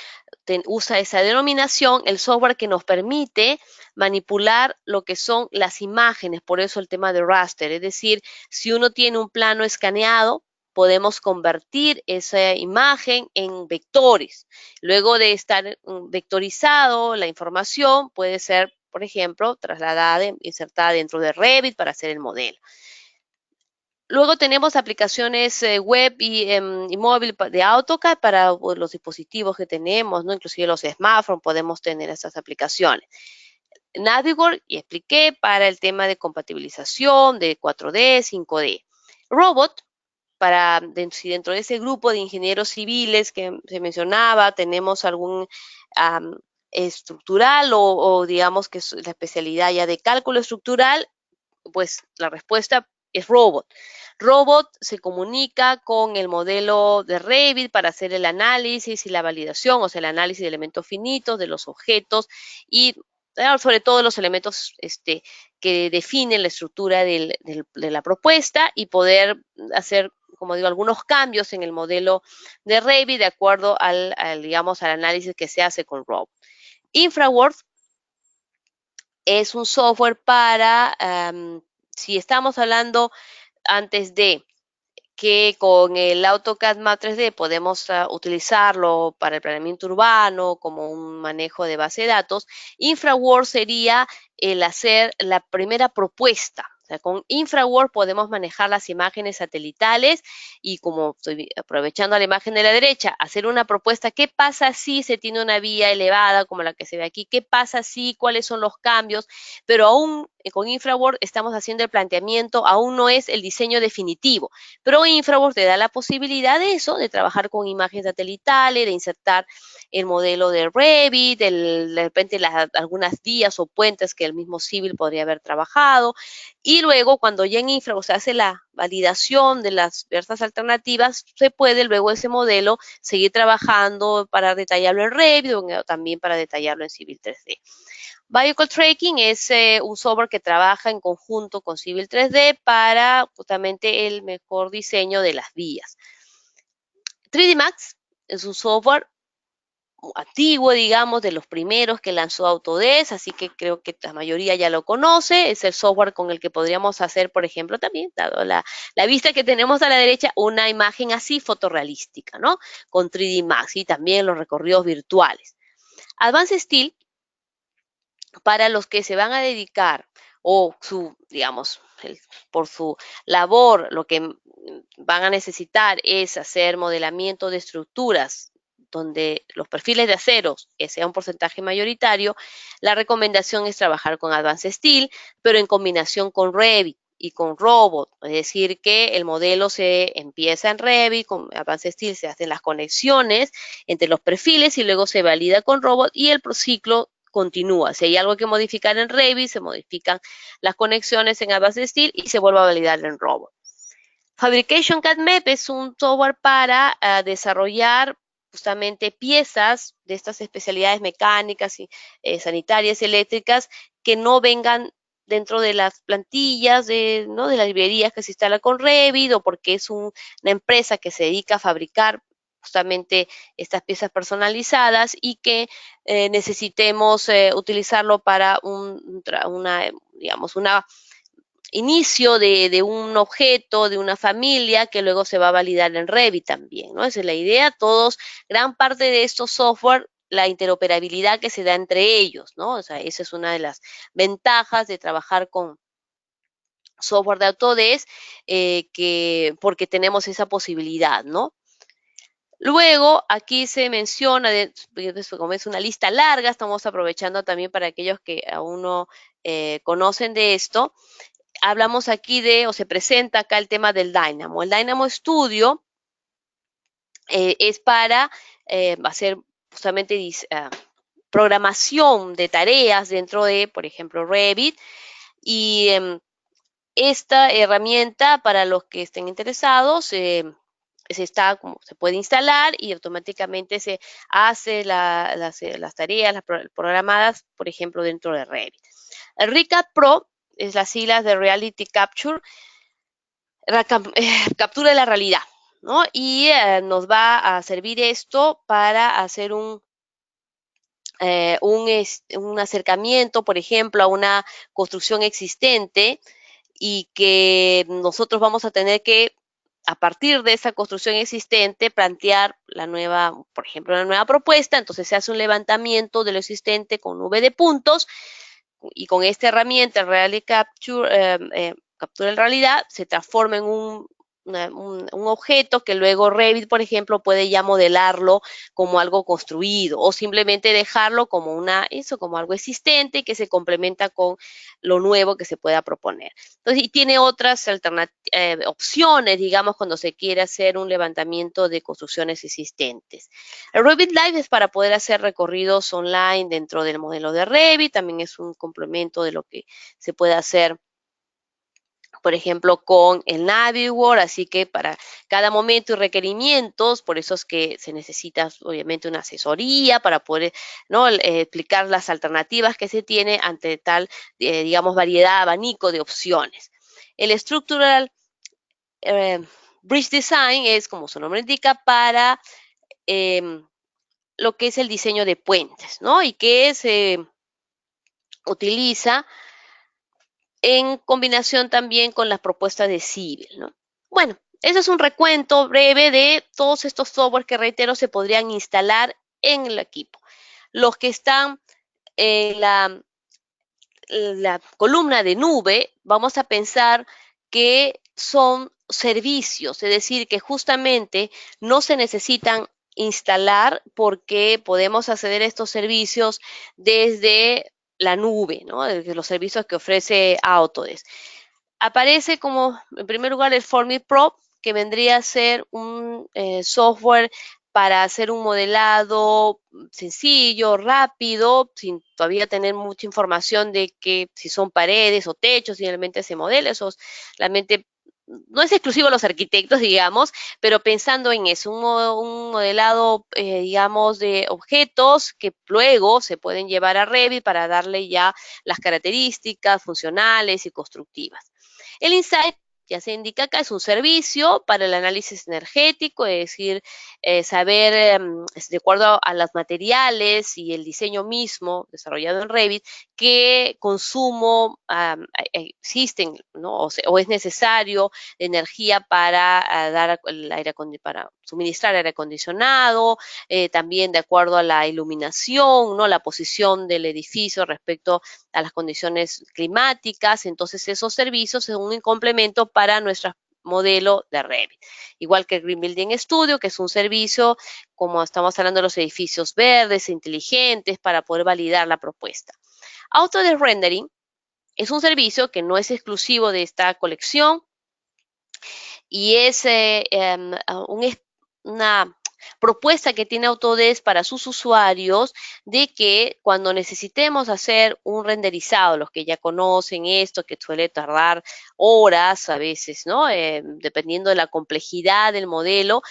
usa esa denominación, el software que nos permite manipular lo que son las imágenes, por eso el tema de raster, es decir, si uno tiene un plano escaneado, podemos convertir esa imagen en vectores. Luego de estar vectorizado, la información puede ser, por ejemplo, trasladada, insertada dentro de Revit para hacer el modelo. Luego tenemos aplicaciones web y móvil de AutoCAD para los dispositivos que tenemos, ¿no? Inclusive los smartphones podemos tener estas aplicaciones. Navigor, y expliqué, para el tema de compatibilización de 4D, 5D. Robot, si dentro de ese grupo de ingenieros civiles que se mencionaba, tenemos algún estructural o digamos que es la especialidad ya de cálculo estructural, pues la respuesta es Robot. Robot se comunica con el modelo de Revit para hacer el análisis y la validación, o sea, el análisis de elementos finitos, de los objetos y sobre todo los elementos que definen la estructura de la propuesta y poder hacer, como digo, algunos cambios en el modelo de Revit de acuerdo digamos, al análisis que se hace con Robot. InfraWorks es un software para, si estamos hablando antes de que con el AutoCAD Map 3D podemos utilizarlo para el planeamiento urbano como un manejo de base de datos, InfraWorks sería el hacer la primera propuesta. O sea, con InfraWorks podemos manejar las imágenes satelitales y, como estoy aprovechando la imagen de la derecha, hacer una propuesta. ¿Qué pasa si se tiene una vía elevada como la que se ve aquí? ¿Qué pasa si? ¿Cuáles son los cambios? Pero aún con InfraWorks estamos haciendo el planteamiento, aún no es el diseño definitivo. Pero InfraWorks te da la posibilidad de eso, de trabajar con imágenes satelitales, de insertar el modelo de Revit, de repente algunas vías o puentes que el mismo civil podría haber trabajado. Y luego, cuando ya en InfraWorks se hace la validación de las diversas alternativas, se puede luego ese modelo seguir trabajando para detallarlo en Revit o también para detallarlo en Civil 3D. Vehicle Tracking es un software que trabaja en conjunto con Civil 3D para justamente el mejor diseño de las vías. 3D Max es un software antiguo, digamos, de los primeros que lanzó Autodesk, así que creo que la mayoría ya lo conoce. Es el software con el que podríamos hacer, por ejemplo, también, dado la vista que tenemos a la derecha, una imagen así fotorrealística, ¿no? Con 3D Max y también los recorridos virtuales. Advanced Steel, para los que se van a dedicar o digamos, por su labor, lo que van a necesitar es hacer modelamiento de estructuras donde los perfiles de acero sea un porcentaje mayoritario, la recomendación es trabajar con Advanced Steel, pero en combinación con Revit y con Robot, es decir, que el modelo se empieza en Revit, con Advanced Steel se hacen las conexiones entre los perfiles y luego se valida con Robot y el ciclo continúa. Si hay algo que modificar en Revit, se modifican las conexiones en Advanced Steel y se vuelve a validar en Robot. Fabrication CAD MEP es un software para desarrollar justamente piezas de estas especialidades mecánicas y sanitarias y eléctricas que no vengan dentro de las plantillas de las librerías que se instala con Revit o porque es una empresa que se dedica a fabricar justamente estas piezas personalizadas y que necesitemos utilizarlo para digamos, una inicio de un objeto, de una familia, que luego se va a validar en Revit también, ¿no? Esa es la idea. Gran parte de estos software, la interoperabilidad que se da entre ellos, ¿no? O sea, esa es una de las ventajas de trabajar con software de Autodesk, porque tenemos esa posibilidad, ¿no? Luego, aquí se menciona, como es una lista larga, estamos aprovechando también para aquellos que aún no conocen de esto, hablamos aquí o se presenta acá el tema del Dynamo. El Dynamo Studio es para hacer justamente programación de tareas dentro de, por ejemplo, Revit. Y esta herramienta, para los que estén interesados, se puede instalar y automáticamente se hace las tareas programadas, por ejemplo, dentro de Revit. El ReCap Pro es las siglas de Reality Capture, captura de la realidad, ¿no? Y nos va a servir esto para hacer un acercamiento, por ejemplo, a una construcción existente y que nosotros vamos a tener que, a partir de esa construcción existente, plantear por ejemplo, una nueva propuesta. Entonces se hace un levantamiento de lo existente con nube de puntos y con esta herramienta, Reality Capture, captura en realidad, se transforma en un objeto que luego Revit, por ejemplo, puede ya modelarlo como algo construido o simplemente dejarlo como como algo existente que se complementa con lo nuevo que se pueda proponer. Entonces, y tiene otras opciones, digamos, cuando se quiere hacer un levantamiento de construcciones existentes. El Revit Live es para poder hacer recorridos online dentro del modelo de Revit, también es un complemento de lo que se puede hacer, por ejemplo, con el Naviworld, así que para cada momento y requerimientos, por eso es que se necesita obviamente una asesoría para poder, ¿no?, explicar las alternativas que se tiene ante tal, digamos, variedad, abanico de opciones. El Structural Bridge Design es, como su nombre indica, para lo que es el diseño de puentes, ¿no? Y que se utiliza en combinación también con las propuestas de Civil, ¿no? Bueno, ese es un recuento breve de todos estos softwares que, reitero, se podrían instalar en el equipo. Los que están en la columna de nube, vamos a pensar que son servicios, es decir, que justamente no se necesitan instalar porque podemos acceder a estos servicios desde la nube, ¿no?, desde los servicios que ofrece Autodesk. Aparece como, en primer lugar, el Formit Pro, que vendría a ser un software para hacer un modelado sencillo, rápido, sin todavía tener mucha información de que si son paredes o techos, finalmente se modela. Eso realmente no es exclusivo a los arquitectos, digamos, pero pensando en eso, un modelado, digamos, de objetos que luego se pueden llevar a Revit para darle ya las características funcionales y constructivas. El Insight, ya se indica acá, es un servicio para el análisis energético, es decir, saber, de acuerdo a los materiales y el diseño mismo desarrollado en Revit, qué consumo existen, ¿no?, o es necesario de energía para para suministrar aire acondicionado, también de acuerdo a la iluminación, ¿no?, la posición del edificio respecto a las condiciones climáticas. Entonces, esos servicios son un complemento para nuestro modelo de Revit. Igual que el Green Building Studio, que es un servicio, como estamos hablando de los edificios verdes e inteligentes, para poder validar la propuesta. Autodesk Rendering es un servicio que no es exclusivo de esta colección y es una propuesta que tiene Autodesk para sus usuarios, de que cuando necesitemos hacer un renderizado, los que ya conocen esto, que suele tardar horas a veces, ¿no?, dependiendo de la complejidad del modelo,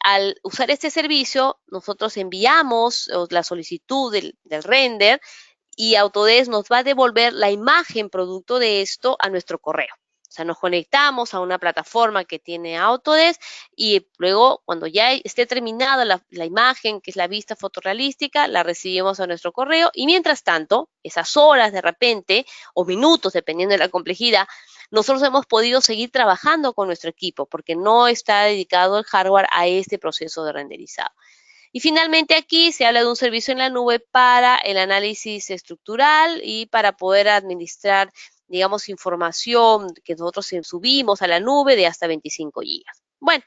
al usar este servicio, nosotros enviamos la solicitud del render y Autodesk nos va a devolver la imagen producto de esto a nuestro correo. O sea, nos conectamos a una plataforma que tiene Autodesk y luego, cuando ya esté terminada la imagen, que es la vista fotorrealística, la recibimos a nuestro correo. Y mientras tanto, esas horas de repente, o minutos, dependiendo de la complejidad, nosotros hemos podido seguir trabajando con nuestro equipo porque no está dedicado el hardware a este proceso de renderizado. Y finalmente aquí se habla de un servicio en la nube para el análisis estructural y para poder administrar, digamos, información que nosotros subimos a la nube de hasta 25 gigas. Bueno,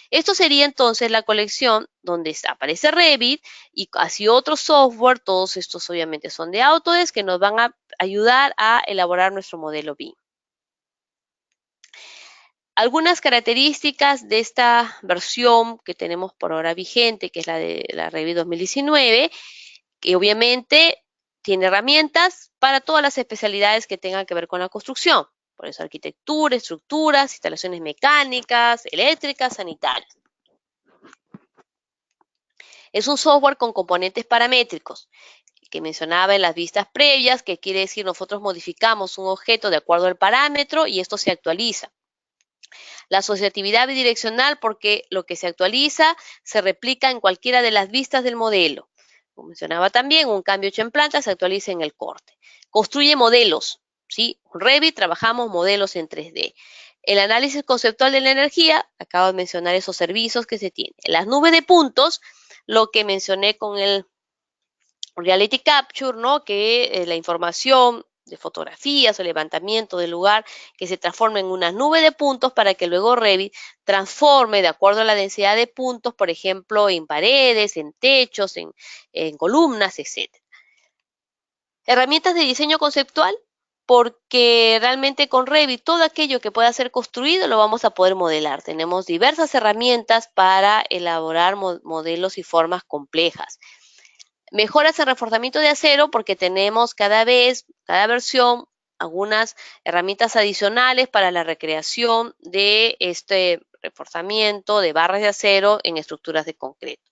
esto sería entonces la colección donde aparece Revit y así otro software. Todos estos obviamente son de Autodesk, que nos van a ayudar a elaborar nuestro modelo BIM. Algunas características de esta versión que tenemos por ahora vigente, que es la de la Revit 2019, que obviamente tiene herramientas para todas las especialidades que tengan que ver con la construcción. Por eso arquitectura, estructuras, instalaciones mecánicas, eléctricas, sanitarias. Es un software con componentes paramétricos, que mencionaba en las vistas previas, que quiere decir nosotros modificamos un objeto de acuerdo al parámetro y esto se actualiza. La asociatividad bidireccional, porque lo que se actualiza se replica en cualquiera de las vistas del modelo. Como mencionaba también, un cambio hecho en planta se actualiza en el corte. Construye modelos, ¿sí? Con Revit trabajamos modelos en 3D. El análisis conceptual de la energía, acabo de mencionar esos servicios que se tienen. Las nubes de puntos, lo que mencioné con el Reality Capture, ¿no?, que la información de fotografías o levantamiento del lugar que se transforme en una nube de puntos para que luego Revit transforme de acuerdo a la densidad de puntos, por ejemplo, en paredes, en techos, en columnas, etc. Herramientas de diseño conceptual, porque realmente con Revit todo aquello que pueda ser construido lo vamos a poder modelar. Tenemos diversas herramientas para elaborar modelos y formas complejas. Mejoras en reforzamiento de acero porque tenemos cada versión, algunas herramientas adicionales para la recreación de este reforzamiento de barras de acero en estructuras de concreto.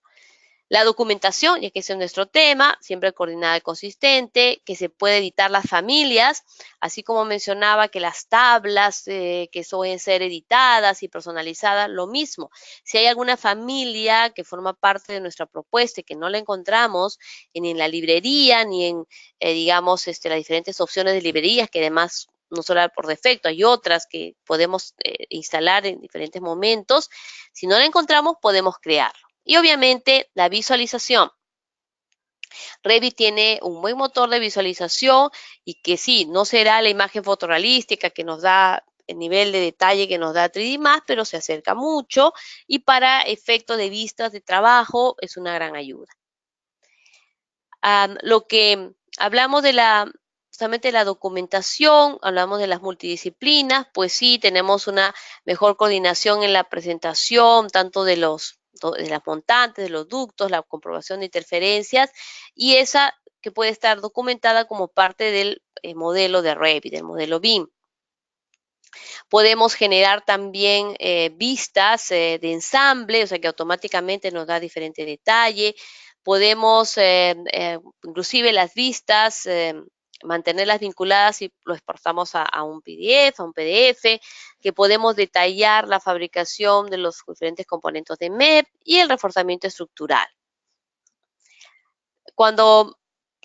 La documentación, ya que ese es nuestro tema, siempre coordinada y consistente, que se puede editar las familias, así como mencionaba que las tablas que suelen ser editadas y personalizadas, lo mismo. Si hay alguna familia que forma parte de nuestra propuesta y que no la encontramos ni en la librería, ni en, digamos, las diferentes opciones de librerías, que además no solo por defecto, hay otras que podemos instalar en diferentes momentos. Si no la encontramos, podemos crear. Y obviamente la visualización. Revit tiene un buen motor de visualización y que sí, no será la imagen fotorrealística que nos da el nivel de detalle que nos da 3D Max, pero se acerca mucho y para efectos de vistas de trabajo es una gran ayuda. Lo que hablamos de justamente la documentación, hablamos de las multidisciplinas, pues sí, tenemos una mejor coordinación en la presentación, tanto de las montantes, de los ductos, la comprobación de interferencias, y esa que puede estar documentada como parte del modelo de Revit, del modelo BIM. Podemos generar también vistas de ensamble, o sea que automáticamente nos da diferente detalle. Podemos, inclusive las vistas, mantenerlas vinculadas y lo exportamos a un PDF, a un PDF, que podemos detallar la fabricación de los diferentes componentes de MEP y el reforzamiento estructural. Cuando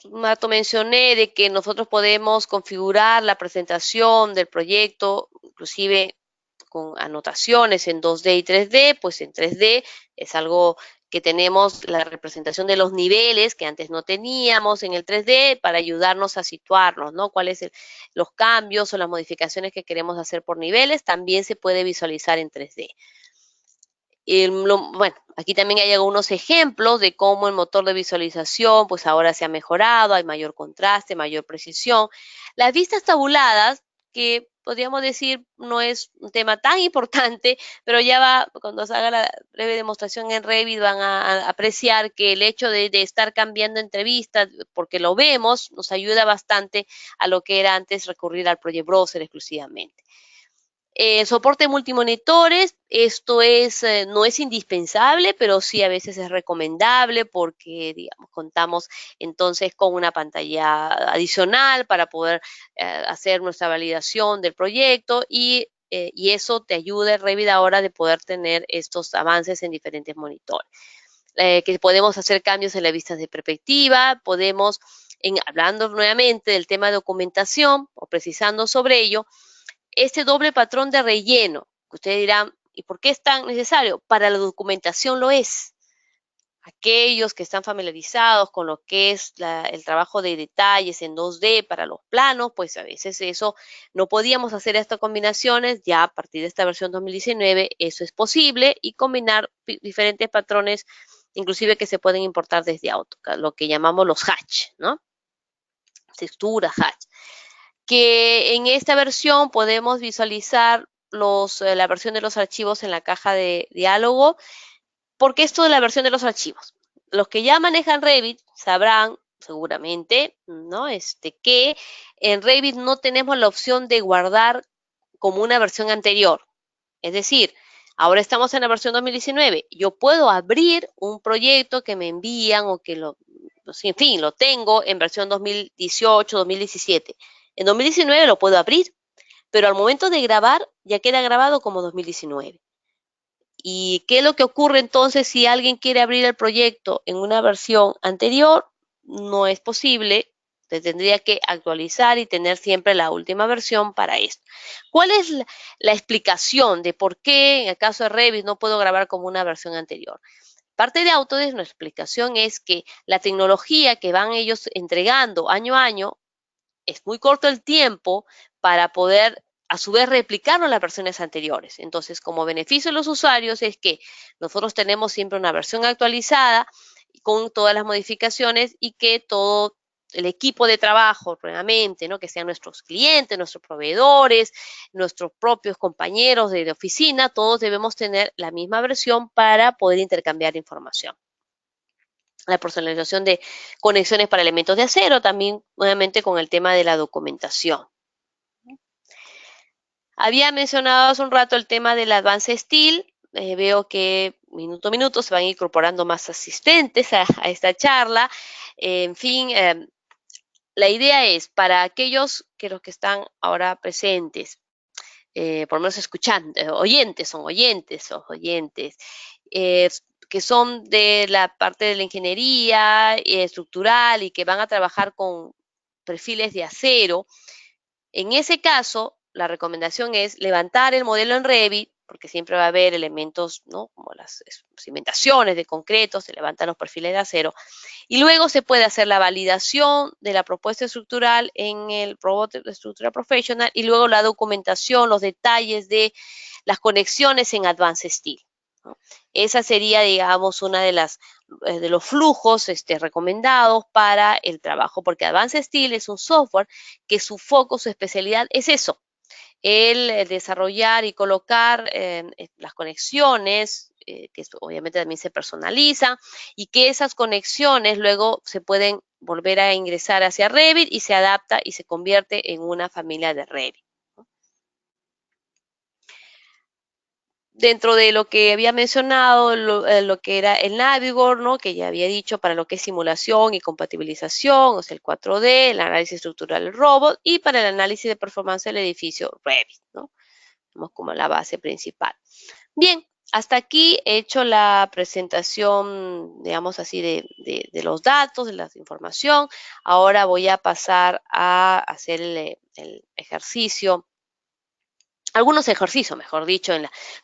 Mato mencioné de que nosotros podemos configurar la presentación del proyecto, inclusive con anotaciones en 2D y 3D, pues en 3D es algo que tenemos la representación de los niveles que antes no teníamos en el 3D para ayudarnos a situarnos, ¿no? Cuáles son los cambios o las modificaciones que queremos hacer por niveles, también se puede visualizar en 3D. Bueno, aquí también hay algunos ejemplos de cómo el motor de visualización, pues ahora se ha mejorado, hay mayor contraste, mayor precisión. Las vistas tabuladas, que podríamos decir no es un tema tan importante, pero ya va, cuando se haga la breve demostración en Revit van a apreciar que el hecho de estar cambiando entre vistas, porque lo vemos, nos ayuda bastante a lo que era antes recurrir al Project Browser exclusivamente. Soporte multimonitores, esto no es indispensable, pero sí a veces es recomendable porque, digamos, contamos entonces con una pantalla adicional para poder hacer nuestra validación del proyecto y eso te ayuda en Revit ahora de poder tener estos avances en diferentes monitores. Que podemos hacer cambios en las vistas de perspectiva, podemos, hablando nuevamente del tema de documentación o precisando sobre ello, este doble patrón de relleno, que ustedes dirán, ¿y por qué es tan necesario? Para la documentación lo es. Aquellos que están familiarizados con lo que es el trabajo de detalles en 2D para los planos, pues a veces eso no podíamos hacer estas combinaciones, ya a partir de esta versión 2019 eso es posible y combinar diferentes patrones, inclusive que se pueden importar desde AutoCAD, lo que llamamos los hatch, ¿no? Textura hatch. Que en esta versión podemos visualizar la versión de los archivos en la caja de diálogo. ¿Por qué esto de la versión de los archivos? Los que ya manejan Revit sabrán seguramente, ¿no? Que en Revit no tenemos la opción de guardar como una versión anterior. Es decir, ahora estamos en la versión 2019. Yo puedo abrir un proyecto que me envían o que en fin, lo tengo en versión 2018, 2017. En 2019 lo puedo abrir, pero al momento de grabar ya queda grabado como 2019. ¿Y qué es lo que ocurre entonces si alguien quiere abrir el proyecto en una versión anterior? No es posible, se tendría que actualizar y tener siempre la última versión para esto. ¿Cuál es la explicación de por qué en el caso de Revit no puedo grabar como una versión anterior? Parte de Autodesk, nuestra explicación es que la tecnología que van ellos entregando año a año es muy corto el tiempo para poder a su vez replicarlo en las versiones anteriores. Entonces, como beneficio de los usuarios es que nosotros tenemos siempre una versión actualizada con todas las modificaciones y que todo el equipo de trabajo, realmente, ¿no? Que sean nuestros clientes, nuestros proveedores, nuestros propios compañeros de oficina, todos debemos tener la misma versión para poder intercambiar información. La personalización de conexiones para elementos de acero, también nuevamente con el tema de la documentación. Había mencionado hace un rato el tema del Advanced Steel. Veo que minuto a minuto se van incorporando más asistentes a esta charla. En fin, la idea es para aquellos que los que están ahora presentes, por lo menos escuchando, oyentes, eh, que son de la parte de la ingeniería estructural y que van a trabajar con perfiles de acero. En ese caso, la recomendación es levantar el modelo en Revit, porque siempre va a haber elementos, ¿no? Como las cimentaciones de concreto, se levantan los perfiles de acero, y luego se puede hacer la validación de la propuesta estructural en el Robot Structural Professional y luego la documentación, los detalles de las conexiones en Advanced Steel, ¿no? Esa sería, digamos, una de las de los flujos recomendados para el trabajo, porque Advanced Steel es un software que su foco, su especialidad es eso, el desarrollar y colocar las conexiones, que obviamente también se personalizan, y que esas conexiones luego se pueden volver a ingresar hacia Revit y se adapta y se convierte en una familia de Revit. Dentro de lo que había mencionado, lo que era el Navigor, ¿no? Que ya había dicho para lo que es simulación y compatibilización, o sea, el 4D, el análisis estructural del robot, y para el análisis de performance del edificio Revit, ¿no? Como la base principal. Bien, hasta aquí he hecho la presentación, digamos así, de los datos, de la información. Ahora voy a pasar a hacer el ejercicio, algunos ejercicios, mejor dicho,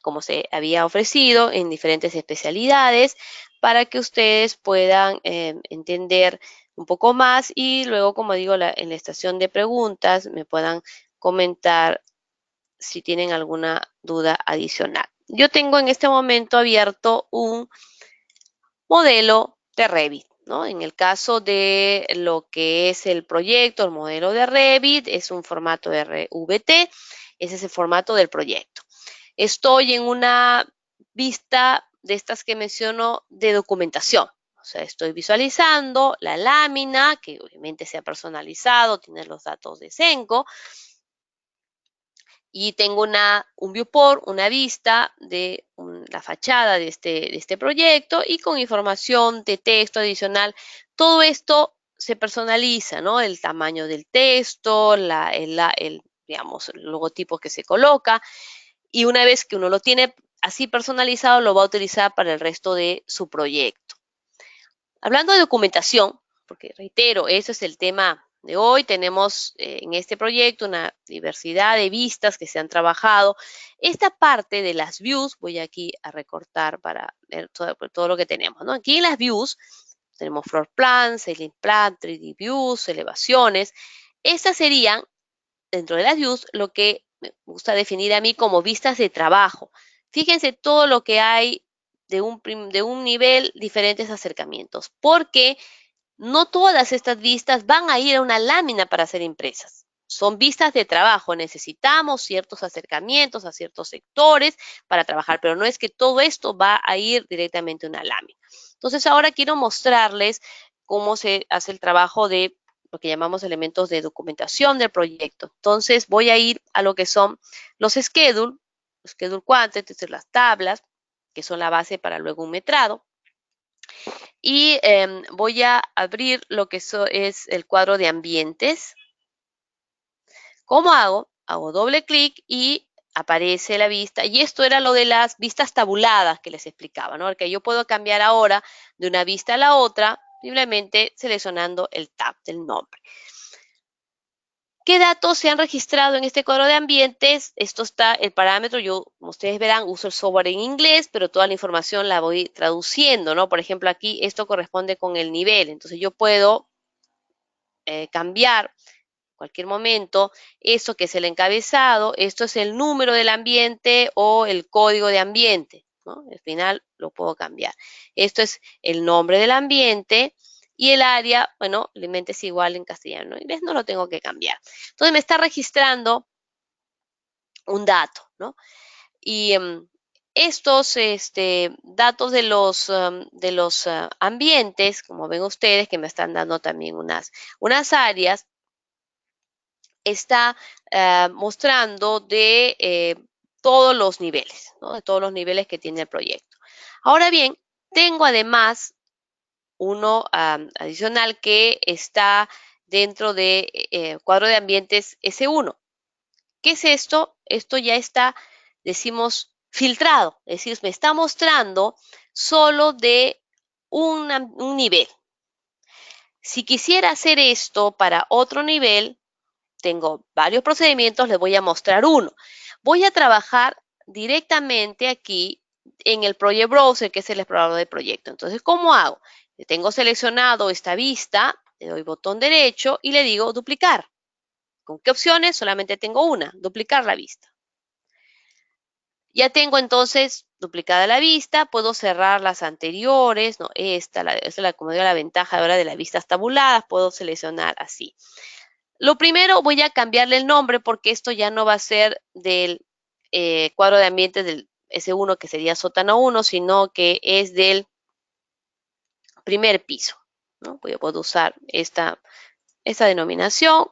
como se había ofrecido en diferentes especialidades, para que ustedes puedan entender un poco más y luego, como digo, en la estación de preguntas me puedan comentar si tienen alguna duda adicional. Yo tengo en este momento abierto un modelo de Revit, ¿no? En el caso de lo que es el proyecto, el modelo de Revit es un formato RVT, ese es el formato del proyecto. Estoy en una vista de estas que menciono de documentación. O sea, estoy visualizando la lámina, que obviamente se ha personalizado, tiene los datos de Zenco, y tengo un viewport, una vista de la fachada de este proyecto y con información de texto adicional. Todo esto se personaliza, ¿no? El tamaño del texto, digamos, el logotipo que se coloca, y una vez que uno lo tiene así personalizado, lo va a utilizar para el resto de su proyecto. Hablando de documentación, porque reitero, ese es el tema de hoy, tenemos en este proyecto una diversidad de vistas que se han trabajado. Esta parte de las views, voy aquí a recortar para ver todo lo que tenemos, ¿no? Aquí en las views tenemos floor plan, ceiling plan, 3D views, elevaciones. Estas serían, dentro de las views, lo que me gusta definir a mí como vistas de trabajo. Fíjense todo lo que hay de un nivel, diferentes acercamientos, porque no todas estas vistas van a ir a una lámina para ser impresas. Son vistas de trabajo, necesitamos ciertos acercamientos a ciertos sectores para trabajar, pero no es que todo esto va a ir directamente a una lámina. Entonces ahora quiero mostrarles cómo se hace el trabajo de lo que llamamos elementos de documentación del proyecto. Entonces voy a ir a lo que son los schedule quantities, las tablas, que son la base para luego un metrado. Y voy a abrir lo que es el cuadro de ambientes. ¿Cómo hago? Hago doble clic y aparece la vista. Y esto era lo de las vistas tabuladas que les explicaba, ¿no? Que yo puedo cambiar ahora de una vista a la otra, simplemente seleccionando el tab del nombre. ¿Qué datos se han registrado en este cuadro de ambientes? Esto está el parámetro, yo, como ustedes verán, uso el software en inglés, pero toda la información la voy traduciendo, ¿no? Por ejemplo, aquí esto corresponde con el nivel, entonces yo puedo cambiar cualquier momento, esto que es el encabezado, esto es el número del ambiente o el código de ambiente, ¿no? Al final lo puedo cambiar. Esto es el nombre del ambiente y el área, bueno, el ambiente es igual en castellano, en inglés no lo tengo que cambiar. Entonces me está registrando un dato, ¿no? Y estos datos de los ambientes, como ven ustedes, que me están dando también unas áreas, está mostrando de todos los niveles, ¿no? De todos los niveles que tiene el proyecto. Ahora bien, tengo además uno adicional que está dentro de cuadro de ambientes S1. ¿Qué es esto? Esto ya está, decimos, filtrado, es decir, me está mostrando solo de un nivel. Si quisiera hacer esto para otro nivel, tengo varios procedimientos, les voy a mostrar uno. Voy a trabajar directamente aquí en el Project Browser, que es el explorador del proyecto. Entonces, ¿cómo hago? Tengo seleccionado esta vista, le doy botón derecho y le digo duplicar. ¿Con qué opciones? Solamente tengo una, duplicar la vista. Ya tengo entonces duplicada la vista, puedo cerrar las anteriores, ¿no? Esta es como digo, la ventaja ahora de las vistas tabuladas, puedo seleccionar así. Lo primero, voy a cambiarle el nombre porque esto ya no va a ser del cuadro de ambientes del S1, que sería sótano 1, sino que es del primer piso, ¿no? Puedo usar esta denominación,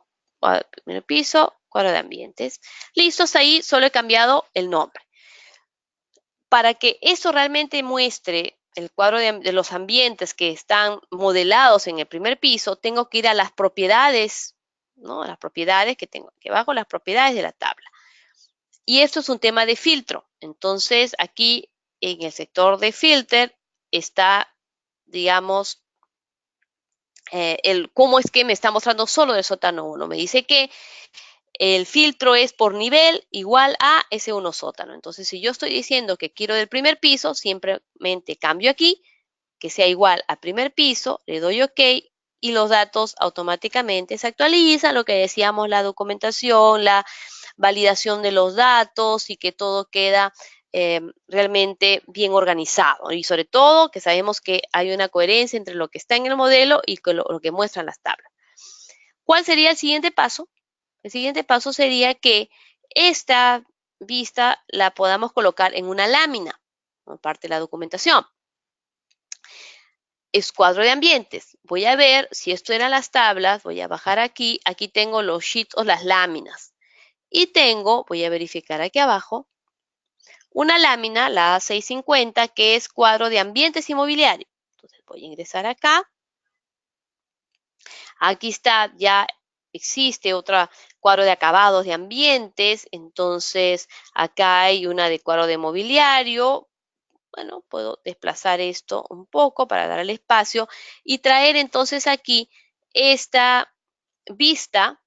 primer piso, cuadro de ambientes. Listos, ahí solo he cambiado el nombre. Para que eso realmente muestre el cuadro de los ambientes que están modelados en el primer piso, tengo que ir a las propiedades, ¿no? Las propiedades que tengo aquí abajo, las propiedades de la tabla. Y esto es un tema de filtro. Entonces, aquí en el sector de filter está, digamos, cómo es que me está mostrando solo del sótano 1. Me dice que el filtro es por nivel igual a S1 sótano. Entonces, si yo estoy diciendo que quiero del primer piso, simplemente cambio aquí, que sea igual a primer piso, le doy OK y los datos automáticamente se actualizan, lo que decíamos, la documentación, la validación de los datos y que todo queda realmente bien organizado. Y sobre todo que sabemos que hay una coherencia entre lo que está en el modelo y lo que muestran las tablas. ¿Cuál sería el siguiente paso? El siguiente paso sería que esta vista la podamos colocar en una lámina, como parte de la documentación. Es cuadro de ambientes. Voy a ver si esto eran las tablas, voy a bajar aquí, aquí tengo los sheets o las láminas. Y tengo, voy a verificar aquí abajo, una lámina, la A650, que es cuadro de ambientes inmobiliarios. Entonces voy a ingresar acá. Aquí está, ya existe otra cuadro de acabados de ambientes, entonces acá hay una de cuadro de mobiliario. Bueno, puedo desplazar esto un poco para dar el espacio y traer entonces aquí esta vista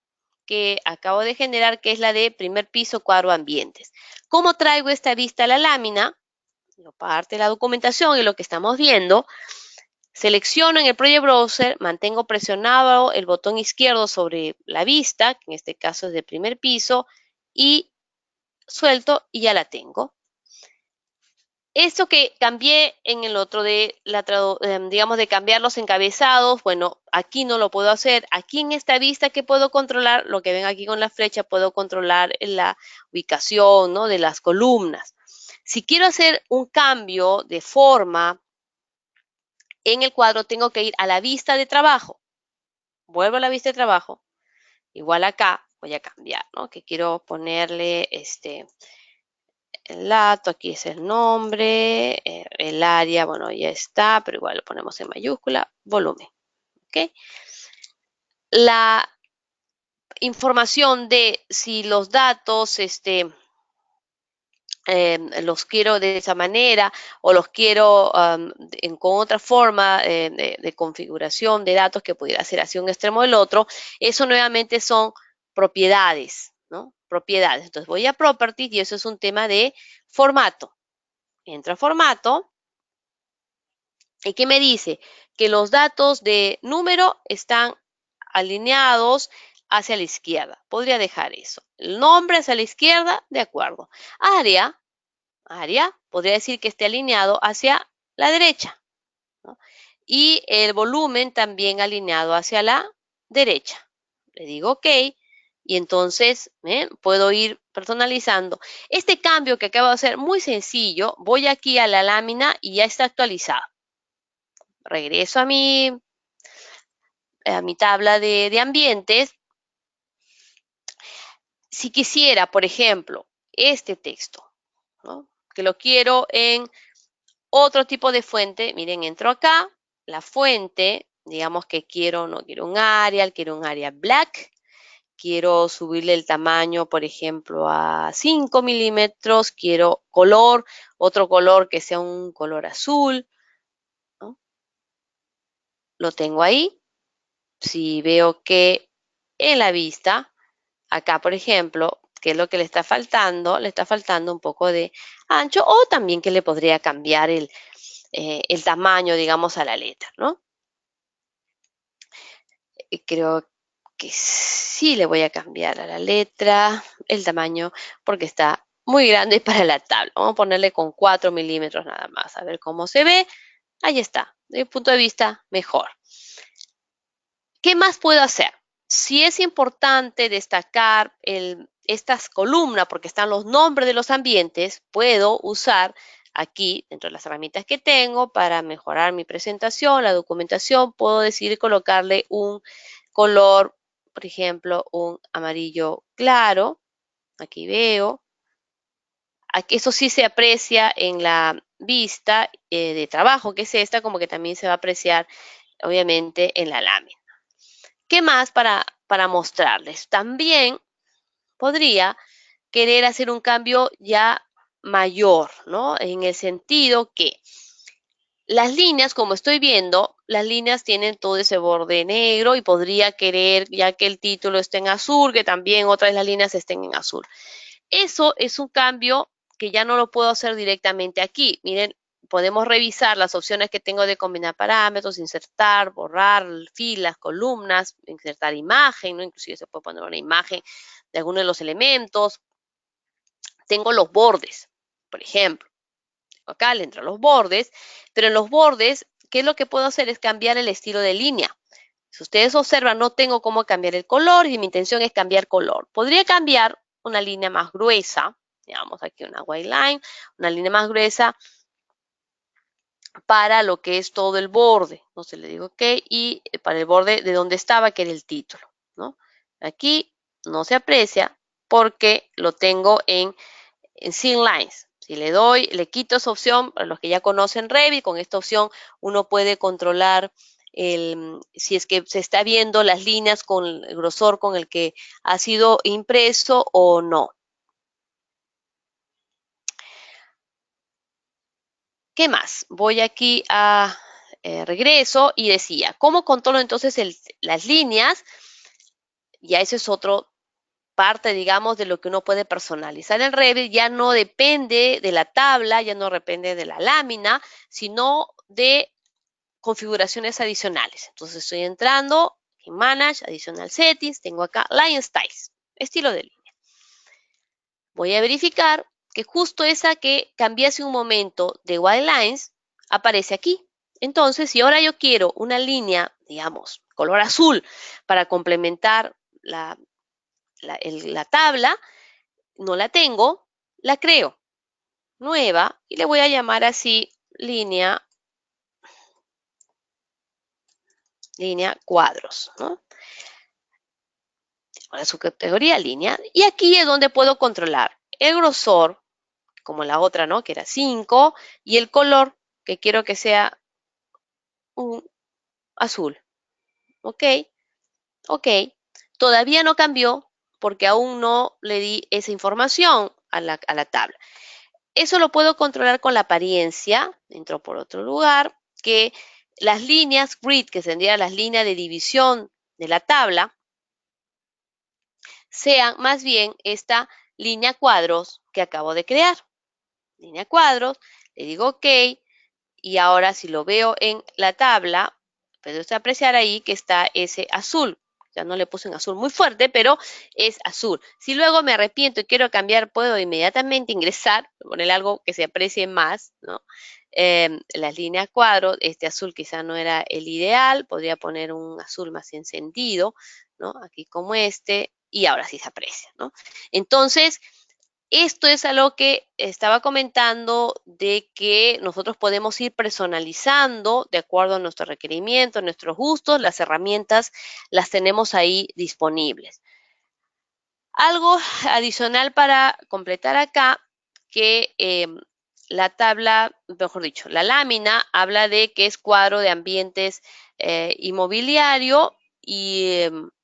que acabo de generar, que es la de primer piso cuadro ambientes. ¿Cómo traigo esta vista a la lámina? Parte de la documentación y lo que estamos viendo. Selecciono en el Project Browser, mantengo presionado el botón izquierdo sobre la vista, que en este caso es de primer piso, y suelto y ya la tengo. Esto que cambié en el otro de digamos, de cambiar los encabezados, bueno, aquí no lo puedo hacer. Aquí en esta vista que puedo controlar, lo que ven aquí con la flecha, puedo controlar la ubicación, ¿no? De las columnas. Si quiero hacer un cambio de forma en el cuadro, tengo que ir a la vista de trabajo. Vuelvo a la vista de trabajo. Igual acá voy a cambiar, ¿no? Que quiero ponerle el dato, aquí es el nombre, el área, bueno, ya está, pero igual lo ponemos en mayúscula, volumen, ¿ok? La información de si los datos, los quiero de esa manera o los quiero con otra forma de configuración de datos que pudiera ser hacia un extremo del otro, eso nuevamente son propiedades, ¿no? Propiedades. Entonces voy a Properties y eso es un tema de formato. Entro a formato y ¿qué me dice? Que los datos de número están alineados hacia la izquierda. Podría dejar eso. El nombre hacia la izquierda, de acuerdo. Área, podría decir que esté alineado hacia la derecha, ¿no? Y el volumen también alineado hacia la derecha. Le digo OK y entonces puedo ir personalizando. Este cambio que acabo de hacer, muy sencillo, voy aquí a la lámina y ya está actualizado. Regreso a mi tabla de ambientes. Si quisiera, por ejemplo, este texto, ¿no?, que lo quiero en otro tipo de fuente, miren, entro acá, la fuente, digamos que no quiero un Arial, quiero un Arial Black, quiero subirle el tamaño, por ejemplo, a 5 milímetros, quiero color, otro color que sea un color azul, ¿no? Lo tengo ahí. Si veo que en la vista, acá, por ejemplo, ¿qué es lo que le está faltando? Le está faltando un poco de ancho o también que le podría cambiar el tamaño, digamos, a la letra, ¿no? Creo que sí le voy a cambiar a la letra el tamaño porque está muy grande para la tabla. Vamos a ponerle con 4 milímetros nada más, a ver cómo se ve. Ahí está, desde mi punto de vista, mejor. ¿Qué más puedo hacer? Si es importante destacar estas columnas, porque están los nombres de los ambientes, puedo usar aquí, dentro de las herramientas que tengo, para mejorar mi presentación, la documentación, puedo decidir colocarle un color, por ejemplo, un amarillo claro. Aquí veo. Aquí, eso sí se aprecia en la vista de trabajo, que es esta, como que también se va a apreciar, obviamente, en la lámina. ¿Qué más para mostrarles? También podría querer hacer un cambio ya mayor, ¿no? En el sentido que las líneas, como estoy viendo, las líneas tienen todo ese borde negro y podría querer, ya que el título está en azul, que también otras de las líneas estén en azul. Eso es un cambio que ya no lo puedo hacer directamente aquí. Miren, podemos revisar las opciones que tengo de combinar parámetros, insertar, borrar filas, columnas, insertar imagen, ¿no? Inclusive se puede poner una imagen de alguno de los elementos. Tengo los bordes, por ejemplo. Acá le entro a los bordes, pero en los bordes, ¿qué es lo que puedo hacer? Es cambiar el estilo de línea. Si ustedes observan, no tengo cómo cambiar el color y mi intención es cambiar color. Podría cambiar una línea más gruesa, digamos aquí una white line, una línea más gruesa para lo que es todo el borde. Entonces le digo OK y para el borde de donde estaba, que era el título, ¿no? Aquí no se aprecia porque lo tengo en Thin Lines. Si le doy, le quito esa opción, para los que ya conocen Revit, con esta opción uno puede controlar si es que se está viendo las líneas con el grosor con el que ha sido impreso o no. ¿Qué más? Voy aquí a regreso y decía, ¿cómo controlo entonces las líneas? Ya eso es otro parte, digamos, de lo que uno puede personalizar en Revit. Ya no depende de la tabla, ya no depende de la lámina, sino de configuraciones adicionales. Entonces estoy entrando en Manage, Additional Settings, tengo acá Line Styles, estilo de línea. Voy a verificar que justo esa que cambié hace un momento de White Lines aparece aquí. Entonces, si ahora yo quiero una línea, digamos, color azul, para complementar la tabla, no la tengo, la creo nueva y le voy a llamar así línea cuadros, ¿no? Ahora su categoría línea. Y aquí es donde puedo controlar el grosor, como la otra, ¿no? Que era 5, y el color, que quiero que sea un azul. ¿Ok? Ok. Todavía no cambió porque aún no le di esa información a la tabla. Eso lo puedo controlar con la apariencia. Entro por otro lugar, que las líneas grid, que tendrían las líneas de división de la tabla, sean más bien esta línea cuadros que acabo de crear. Línea cuadros, le digo OK, y ahora si lo veo en la tabla, puedo apreciar ahí que está ese azul, Ya no le puse un azul muy fuerte, pero es azul. Si luego me arrepiento y quiero cambiar, puedo inmediatamente ingresar, poner algo que se aprecie más, ¿no? Las líneas cuadros, este azul quizá no era el ideal, podría poner un azul más encendido, ¿no? Aquí como este, y ahora sí se aprecia, ¿no? Entonces, esto es algo que estaba comentando de que nosotros podemos ir personalizando de acuerdo a nuestros requerimientos, nuestros gustos, las herramientas las tenemos ahí disponibles. Algo adicional para completar acá, que la tabla, mejor dicho, la lámina habla de que es cuadro de ambientes inmobiliario y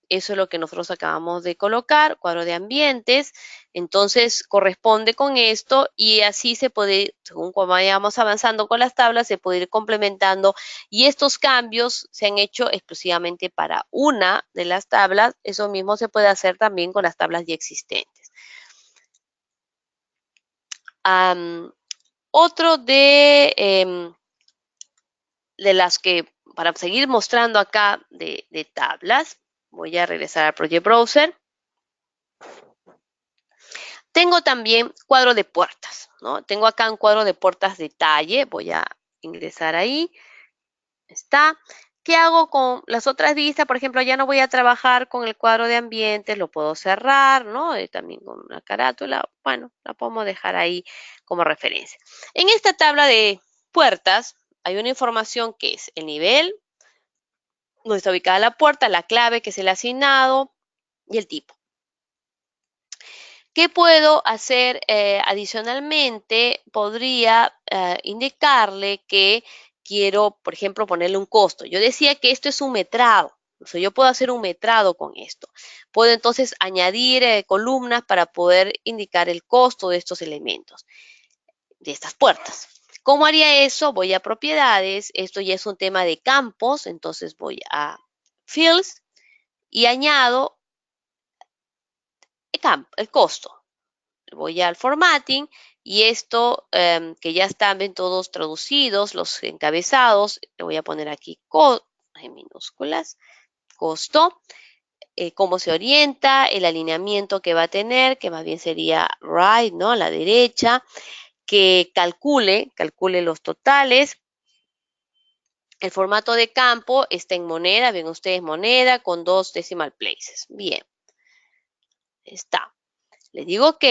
eso es lo que nosotros acabamos de colocar, cuadro de ambientes. Entonces corresponde con esto y así se puede, según como vayamos avanzando con las tablas, se puede ir complementando y estos cambios se han hecho exclusivamente para una de las tablas. Eso mismo se puede hacer también con las tablas ya existentes. Otro de las que, para seguir mostrando acá de tablas, voy a regresar al Project Browser. Tengo también cuadro de puertas, ¿no? Tengo acá un cuadro de puertas detalle, voy a ingresar ahí, está. ¿Qué hago con las otras vistas? Por ejemplo, ya no voy a trabajar con el cuadro de ambientes, lo puedo cerrar, ¿no? También con una carátula, bueno, la podemos dejar ahí como referencia. En esta tabla de puertas hay una información que es el nivel, donde está ubicada la puerta, la clave que es el asignado y el tipo. ¿Qué puedo hacer adicionalmente? Podría indicarle que quiero, por ejemplo, ponerle un costo. Yo decía que esto es un metrado. O sea, yo puedo hacer un metrado con esto. Puedo entonces añadir columnas para poder indicar el costo de estos elementos, de estas puertas. ¿Cómo haría eso? Voy a propiedades. Esto ya es un tema de campos. Entonces voy a fields y añado el costo. Voy al formatting y esto que ya están ven todos traducidos, los encabezados, le voy a poner aquí en minúsculas, costo, cómo se orienta, el alineamiento que va a tener, que más bien sería right, ¿no? A la derecha, que calcule los totales. El formato de campo está en moneda, ven ustedes moneda con 2 decimal places. Bien, está. Le digo OK.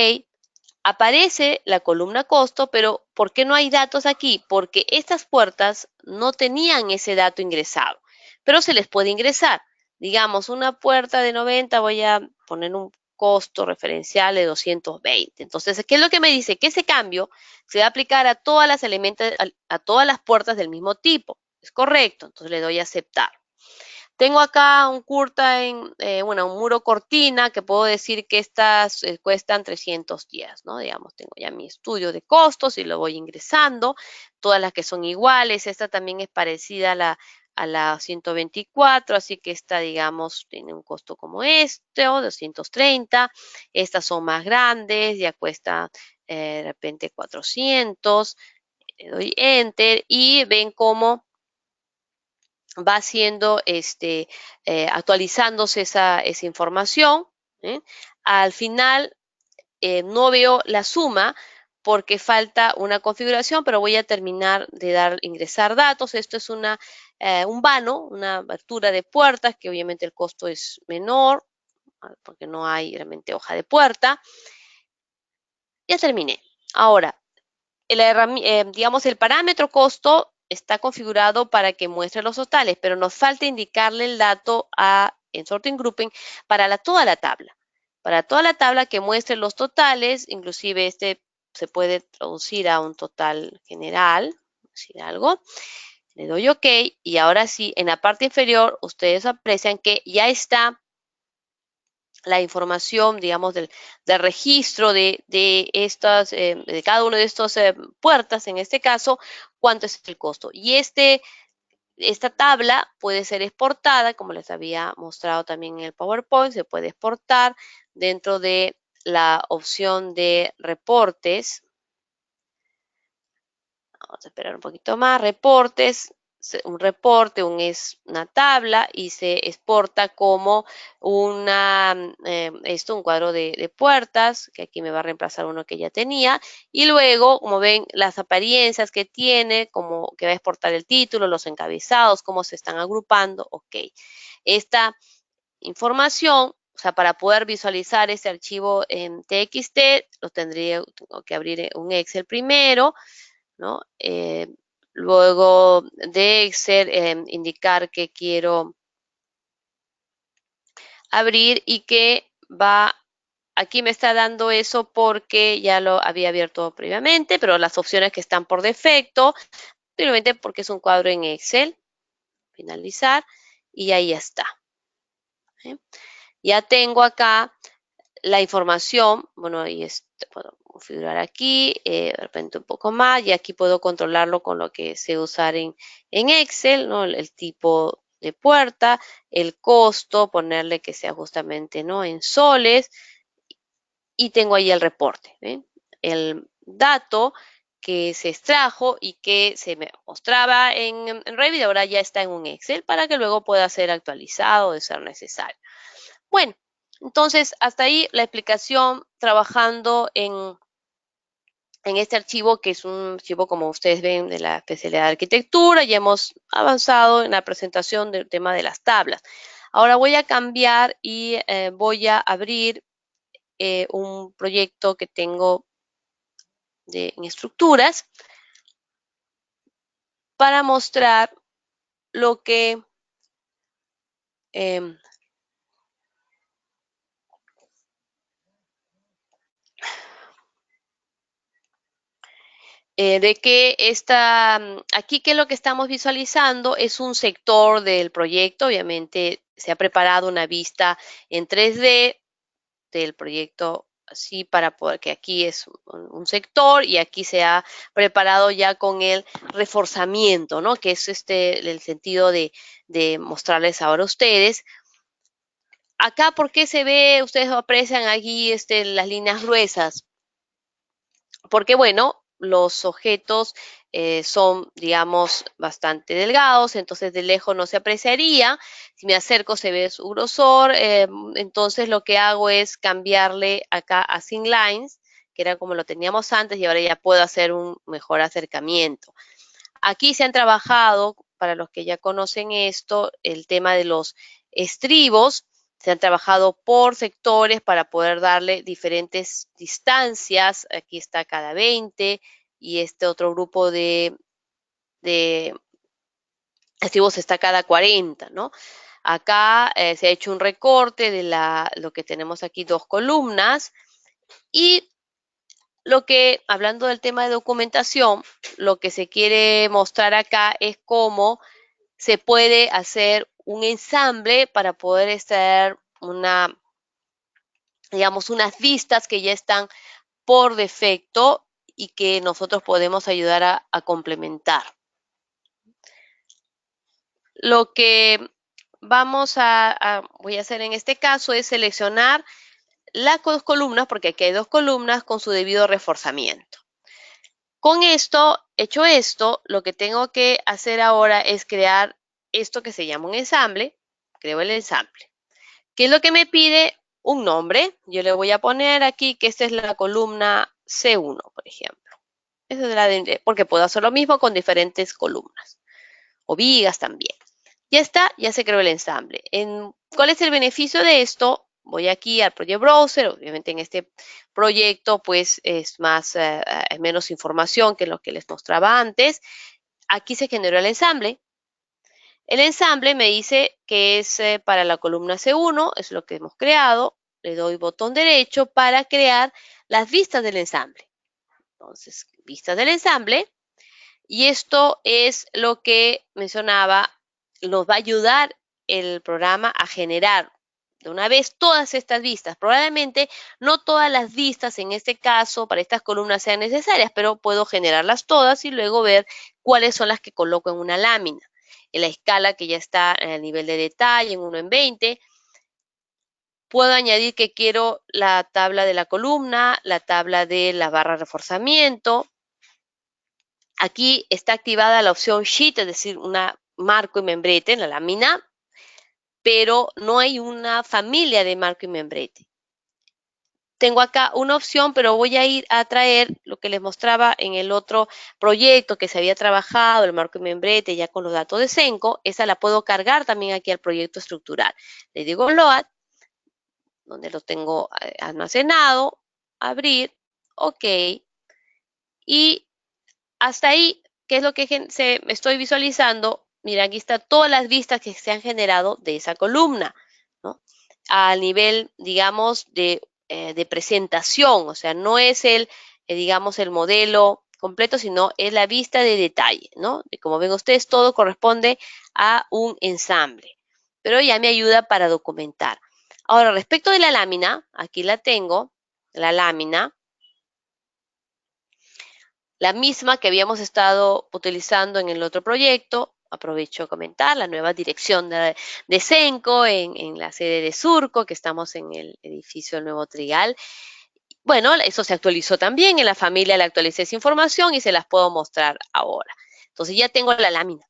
Aparece la columna costo, pero ¿por qué no hay datos aquí? Porque estas puertas no tenían ese dato ingresado, pero se les puede ingresar. Digamos, una puerta de 90, voy a poner un costo referencial de 220. Entonces, ¿qué es lo que me dice? Que ese cambio se va a aplicar a todas las elementos, a todas las puertas del mismo tipo. Es correcto, entonces le doy a aceptar. Tengo acá un curtain, bueno, un muro cortina que puedo decir que estas cuestan 310, ¿no? Digamos, tengo ya mi estudio de costos y lo voy ingresando. Todas las que son iguales. Esta también es parecida a la 124, así que esta, digamos, tiene un costo como este, o 230. Estas son más grandes, ya cuesta de repente 400. Le doy Enter y ven cómo va haciendo, actualizándose esa información. ¿Eh? Al final no veo la suma porque falta una configuración, pero voy a terminar de ingresar datos. Esto es un vano, una abertura de puertas, que obviamente el costo es menor, porque no hay realmente hoja de puerta. Ya terminé. Ahora, digamos, el parámetro costo está configurado para que muestre los totales, pero nos falta indicarle el dato en Sorting Grouping para toda la tabla. Para toda la tabla que muestre los totales, inclusive este se puede traducir a un total general, decir algo. Le doy OK y ahora sí, en la parte inferior, ustedes aprecian que ya está la información, digamos, del registro de cada uno de estos puertas, en este caso, cuánto es el costo. Y esta tabla puede ser exportada, como les había mostrado también en el PowerPoint, se puede exportar dentro de la opción de reportes. Vamos a esperar un poquito más, reportes, un reporte, una tabla y se exporta como un cuadro de puertas, que aquí me va a reemplazar uno que ya tenía, y luego, como ven, las apariencias que tiene, como que va a exportar el título, los encabezados, cómo se están agrupando, ok. Esta información, o sea, para poder visualizar este archivo en TXT, tengo que abrir un Excel primero, ¿no? Luego de Excel, indicar que quiero abrir y que aquí me está dando eso porque ya lo había abierto previamente, pero las opciones que están por defecto, simplemente porque es un cuadro en Excel, finalizar, y ahí está. ¿Eh? Ya tengo acá la información, bueno, y puedo configurar aquí, de repente un poco más, y aquí puedo controlarlo con lo que sé usar en Excel, ¿no? El tipo de puerta, el costo, ponerle que sea justamente, ¿no? En soles, y tengo ahí el reporte, ¿ven? El dato que se extrajo y que se me mostraba en Revit, ahora ya está en un Excel para que luego pueda ser actualizado de ser necesario. Bueno, entonces hasta ahí la explicación trabajando en este archivo, que es un archivo, como ustedes ven, de la especialidad de arquitectura. Ya hemos avanzado en la presentación del tema de las tablas. Ahora voy a cambiar y voy a abrir un proyecto que tengo en estructuras para mostrar lo que em, de que aquí que lo que estamos visualizando es un sector del proyecto. Obviamente se ha preparado una vista en 3D del proyecto así para poder, que aquí es un sector y aquí se ha preparado ya con el reforzamiento, ¿no? Que es el sentido de mostrarles ahora a ustedes. Acá, ¿por qué se ve, ustedes aprecian aquí las líneas gruesas? Porque, bueno, los objetos son, digamos, bastante delgados, entonces de lejos no se apreciaría. Si me acerco se ve su grosor, entonces lo que hago es cambiarle acá a Thin Lines, que era como lo teníamos antes, y ahora ya puedo hacer un mejor acercamiento. Aquí se han trabajado, para los que ya conocen esto, el tema de los estribos. Se han trabajado por sectores para poder darle diferentes distancias. Aquí está cada 20 y este otro grupo de estribos está cada 40, ¿no? Acá se ha hecho un recorte de lo que tenemos aquí, 2 columnas, y hablando del tema de documentación, lo que se quiere mostrar acá es cómo se puede hacer un ensamble para poder extraer digamos, unas vistas que ya están por defecto y que nosotros podemos ayudar a complementar. Lo que voy a hacer en este caso es seleccionar las 2 columnas, porque aquí hay 2 columnas con su debido reforzamiento. Con esto, hecho esto, lo que tengo que hacer ahora es crear esto que se llama un ensamble. Creo el ensamble. ¿Qué es lo que me pide? Un nombre. Yo le voy a poner aquí que esta es la columna C1, por ejemplo. Esa es porque puedo hacer lo mismo con diferentes columnas o vigas también. Ya está, ya se creó el ensamble. ¿Cuál es el beneficio de esto? Voy aquí al Project Browser. Obviamente en este proyecto pues es menos información que lo que les mostraba antes. Aquí se generó el ensamble. El ensamble me dice que es para la columna C1, es lo que hemos creado. Le doy botón derecho para crear las vistas del ensamble. Entonces, vistas del ensamble. Y esto es lo que mencionaba, nos va a ayudar el programa a generar de una vez todas estas vistas. Probablemente no todas las vistas en este caso para estas columnas sean necesarias, pero puedo generarlas todas y luego ver cuáles son las que coloco en una lámina. En la escala que ya está en el nivel de detalle, en 1 en 20, puedo añadir que quiero la tabla de la columna, la tabla de la barra de reforzamiento. Aquí está activada la opción Sheet, es decir, una marco y membrete en la lámina, pero no hay una familia de marco y membrete. Tengo acá una opción, pero voy a ir a traer lo que les mostraba en el otro proyecto que se había trabajado, el marco y membrete, ya con los datos de Cenco. Esa la puedo cargar también aquí al proyecto estructural. Le digo Load, donde lo tengo almacenado, abrir, OK. Y hasta ahí, ¿qué es lo que estoy visualizando? Mira, aquí están todas las vistas que se han generado de esa columna, ¿no? A nivel, digamos, de presentación, o sea, no es digamos, el modelo completo, sino es la vista de detalle, ¿no? Y como ven ustedes, todo corresponde a un ensamble, pero ya me ayuda para documentar. Ahora, respecto de la lámina, aquí la tengo, la lámina, la misma que habíamos estado utilizando en el otro proyecto. Aprovecho a comentar la nueva dirección de Cenco en la sede de Surco, que estamos en el edificio del Nuevo Trigal. Bueno, eso se actualizó también, en la familia le actualicé esa información y se las puedo mostrar ahora. Entonces ya tengo la lámina.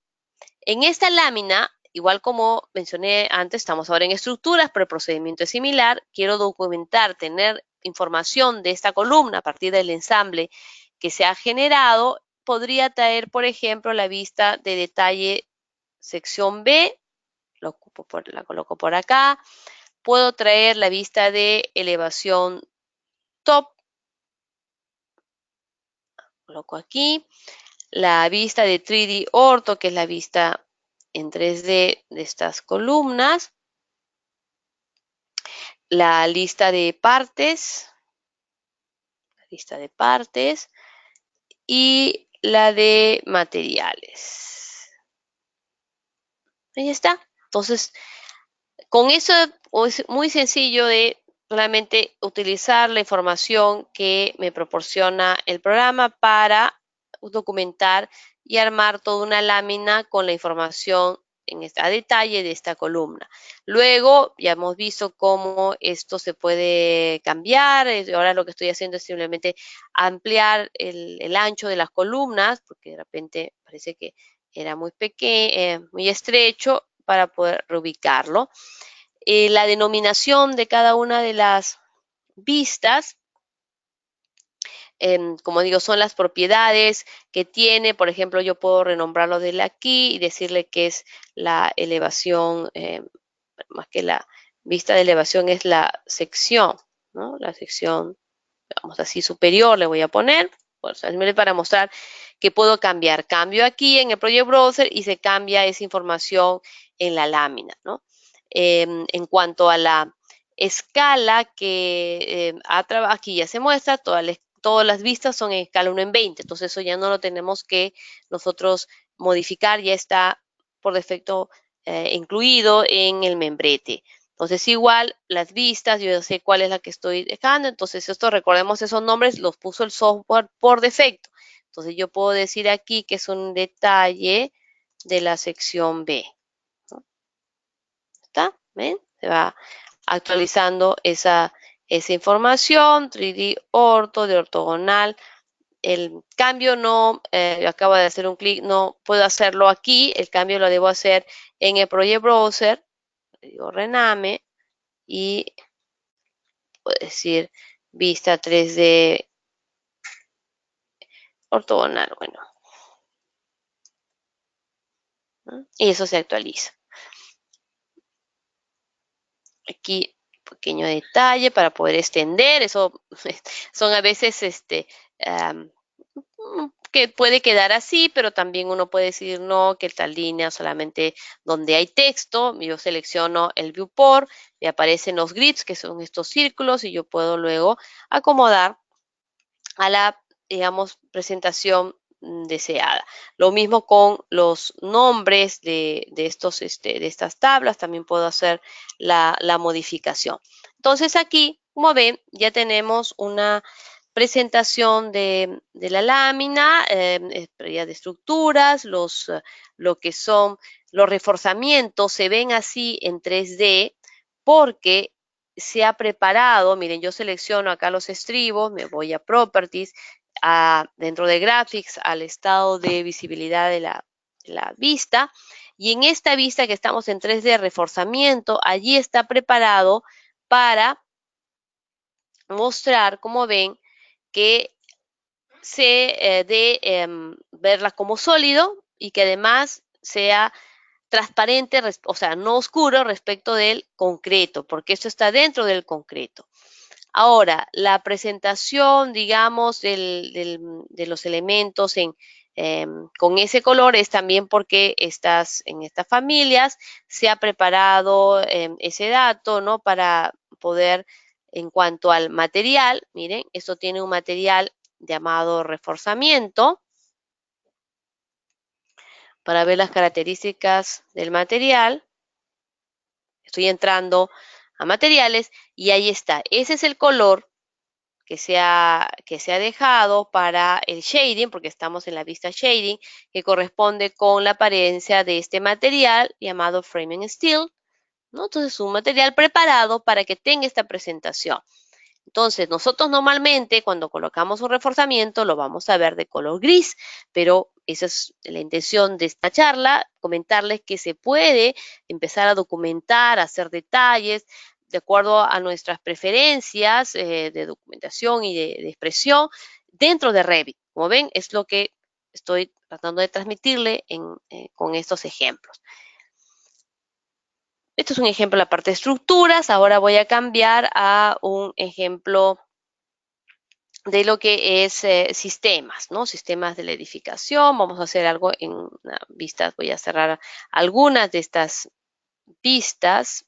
En esta lámina, igual como mencioné antes, estamos ahora en estructuras, pero el procedimiento es similar. Quiero documentar, tener información de esta columna a partir del ensamble que se ha generado. Podría traer, por ejemplo, la vista de detalle sección B, la coloco por acá. Puedo traer la vista de elevación top, coloco aquí. La vista de 3D orto, que es la vista en 3D de estas columnas. La lista de partes, y la de materiales. Ahí está. Entonces, con eso es muy sencillo de solamente utilizar la información que me proporciona el programa para documentar y armar toda una lámina con la información a detalle de esta columna. Luego ya hemos visto cómo esto se puede cambiar. Ahora lo que estoy haciendo es simplemente ampliar el ancho de las columnas, porque de repente parece que era muy pequeño, muy estrecho, para poder reubicarlo. La denominación de cada una de las vistas, como digo, son las propiedades que tiene. Por ejemplo, yo puedo renombrarlo de aquí y decirle que es la elevación, más que la vista de elevación, es la sección, ¿no? La sección, vamos así, superior le voy a poner, pues, para mostrar que puedo cambiar. Cambio aquí en el Project Browser y se cambia esa información en la lámina, ¿no? En cuanto a la escala que aquí ya se muestra, todas las vistas son en escala 1:20, entonces eso ya no lo tenemos que nosotros modificar, ya está por defecto incluido en el membrete. Entonces igual las vistas, yo sé cuál es la que estoy dejando, entonces esto, recordemos, esos nombres los puso el software por defecto. Entonces yo puedo decir aquí que es un detalle de la sección B, ¿no? ¿Está? ¿Ven? Se va actualizando esa información. 3D orto, de ortogonal. El cambio no, acabo de hacer un clic, no puedo hacerlo aquí, el cambio lo debo hacer en el Project Browser. Le digo Rename y puedo decir vista 3D ortogonal, bueno, ¿no? Y eso se actualiza. Aquí pequeño detalle para poder extender, eso son a veces que puede quedar así, pero también uno puede decir no, que tal línea solamente donde hay texto. Yo selecciono el viewport, me aparecen los grids, que son estos círculos, y yo puedo luego acomodar a la, digamos, presentación deseada. Lo mismo con los nombres de estas tablas, también puedo hacer la modificación. Entonces aquí, como ven, ya tenemos una presentación de la lámina, de estructuras, lo que son los reforzamientos se ven así en 3D porque se ha preparado, miren, yo selecciono acá los estribos, me voy a Properties, dentro de Graphics, al estado de visibilidad de la vista, y en esta vista que estamos en 3D reforzamiento, allí está preparado para mostrar, como ven, que se dé verla como sólido y que además sea transparente, o sea, no oscuro respecto del concreto, porque esto está dentro del concreto. Ahora, la presentación, digamos, de los elementos con ese color es también porque en estas familias se ha preparado ese dato, ¿no? Para poder, en cuanto al material, miren, esto tiene un material llamado reforzamiento, para ver las características del material. Estoy entrando a materiales y ahí está. Ese es el color que se ha dejado para el shading, porque estamos en la vista shading, que corresponde con la apariencia de este material llamado framing steel, ¿no? Entonces, un material preparado para que tenga esta presentación. Entonces, nosotros normalmente cuando colocamos un reforzamiento lo vamos a ver de color gris, pero esa es la intención de esta charla, comentarles que se puede empezar a documentar, a hacer detalles de acuerdo a nuestras preferencias de documentación y de expresión dentro de Revit. Como ven, es lo que estoy tratando de transmitirle con estos ejemplos. Esto es un ejemplo de la parte de estructuras. Ahora voy a cambiar a un ejemplo de lo que es sistemas, ¿no? Sistemas de la edificación. Vamos a hacer algo en una vista. Voy a cerrar algunas de estas vistas.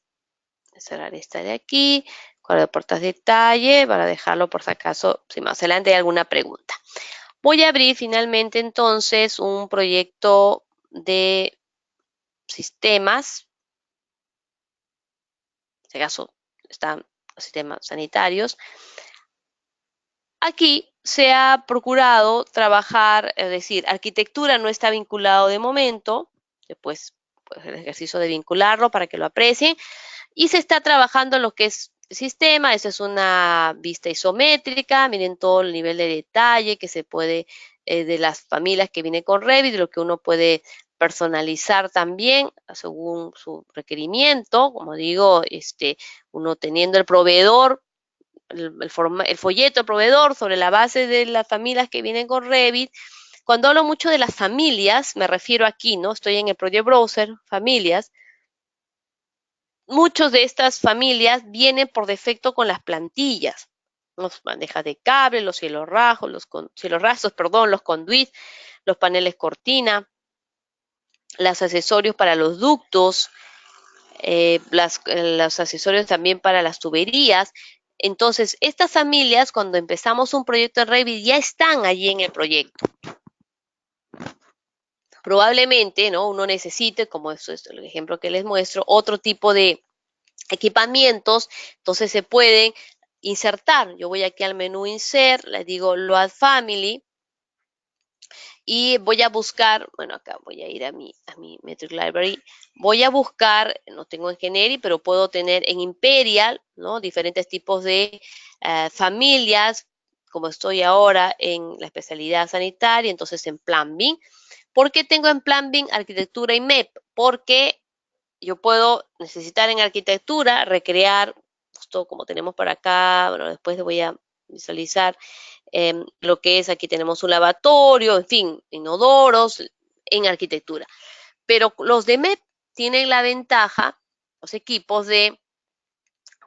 Voy a cerrar esta de aquí. Cuadro de puertas detalle para dejarlo por si acaso, si más adelante hay alguna pregunta. Voy a abrir finalmente entonces un proyecto de sistemas. En este caso están los sistemas sanitarios. Aquí se ha procurado trabajar, es decir, arquitectura no está vinculado de momento, después pues, el ejercicio de vincularlo para que lo aprecien, y se está trabajando en lo que es sistema. Esa es una vista isométrica, miren todo el nivel de detalle que se puede, de las familias que viene con Revit, lo que uno puede personalizar también según su requerimiento, como digo, uno teniendo el proveedor, el folleto del proveedor sobre la base de las familias que vienen con Revit. Cuando hablo mucho de las familias, me refiero aquí, ¿no? Estoy en el Project Browser, familias. Muchos de estas familias vienen por defecto con las plantillas, las bandejas de cable, los cielos rasos, los conduits, los paneles cortina, los accesorios para los ductos, los accesorios también para las tuberías. Entonces, estas familias, cuando empezamos un proyecto en Revit, ya están allí en el proyecto. Probablemente, ¿no? Uno necesite, como esto es el ejemplo que les muestro, otro tipo de equipamientos, entonces se pueden insertar. Yo voy aquí al menú Insert, le digo Load Family, y voy a buscar, bueno, acá voy a ir a mi Metric Library, voy a buscar, no tengo en Generi, pero puedo tener en Imperial, ¿no? Diferentes tipos de familias, como estoy ahora en la especialidad sanitaria, entonces en Plumbing. ¿Por qué tengo en Plumbing arquitectura y MEP? Porque yo puedo necesitar en arquitectura recrear, justo como tenemos por acá, bueno, después voy a visualizar lo que es, aquí tenemos un lavatorio, en fin, inodoros en arquitectura. Pero los de MEP tienen la ventaja, los equipos, de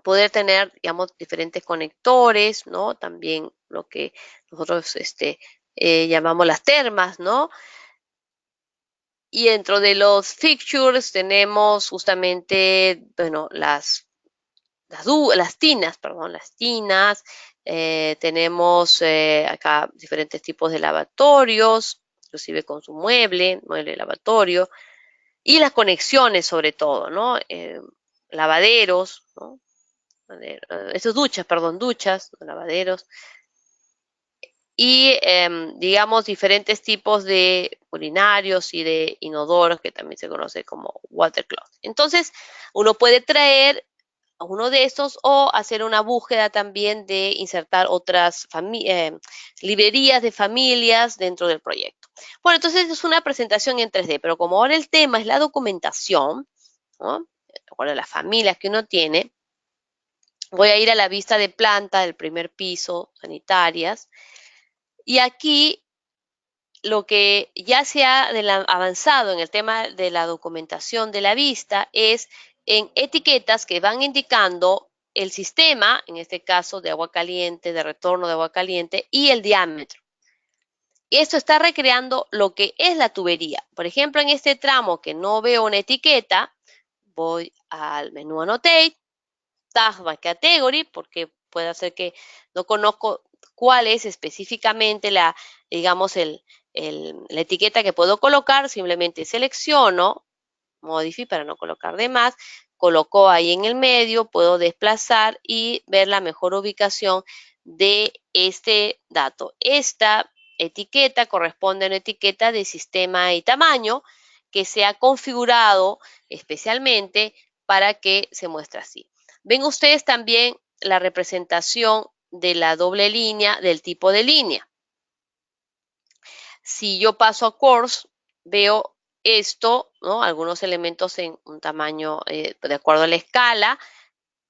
poder tener, digamos, diferentes conectores, ¿no? También lo que nosotros llamamos las termas, ¿no? Y dentro de los fixtures tenemos justamente, bueno, las tinas, tenemos acá diferentes tipos de lavatorios, inclusive con su mueble lavatorio, y las conexiones sobre todo, ¿no? Lavaderos, ¿no? Duchas, lavaderos, y digamos diferentes tipos de urinarios y de inodoros, que también se conoce como water closet. Entonces, uno puede traer uno de estos o hacer una búsqueda también de insertar otras librerías de familias dentro del proyecto. Bueno, entonces es una presentación en 3D, pero como ahora el tema es la documentación, ¿no? De acuerdo a las familias que uno tiene, voy a ir a la vista de planta del primer piso, sanitarias, y aquí lo que ya se ha avanzado en el tema de la documentación de la vista es en etiquetas que van indicando el sistema, en este caso de agua caliente, de retorno de agua caliente, y el diámetro. Y esto está recreando lo que es la tubería. Por ejemplo, en este tramo que no veo una etiqueta, voy al menú Annotate, Tag by Category, porque puede ser que no conozco cuál es específicamente digamos, la etiqueta que puedo colocar. Simplemente selecciono, Modify para no colocar de más, coloco ahí en el medio, puedo desplazar y ver la mejor ubicación de este dato. Esta etiqueta corresponde a una etiqueta de sistema y tamaño que se ha configurado especialmente para que se muestre así. Ven ustedes también la representación de la doble línea del tipo de línea. Si yo paso a Course, veo esto, ¿no? Algunos elementos en un tamaño de acuerdo a la escala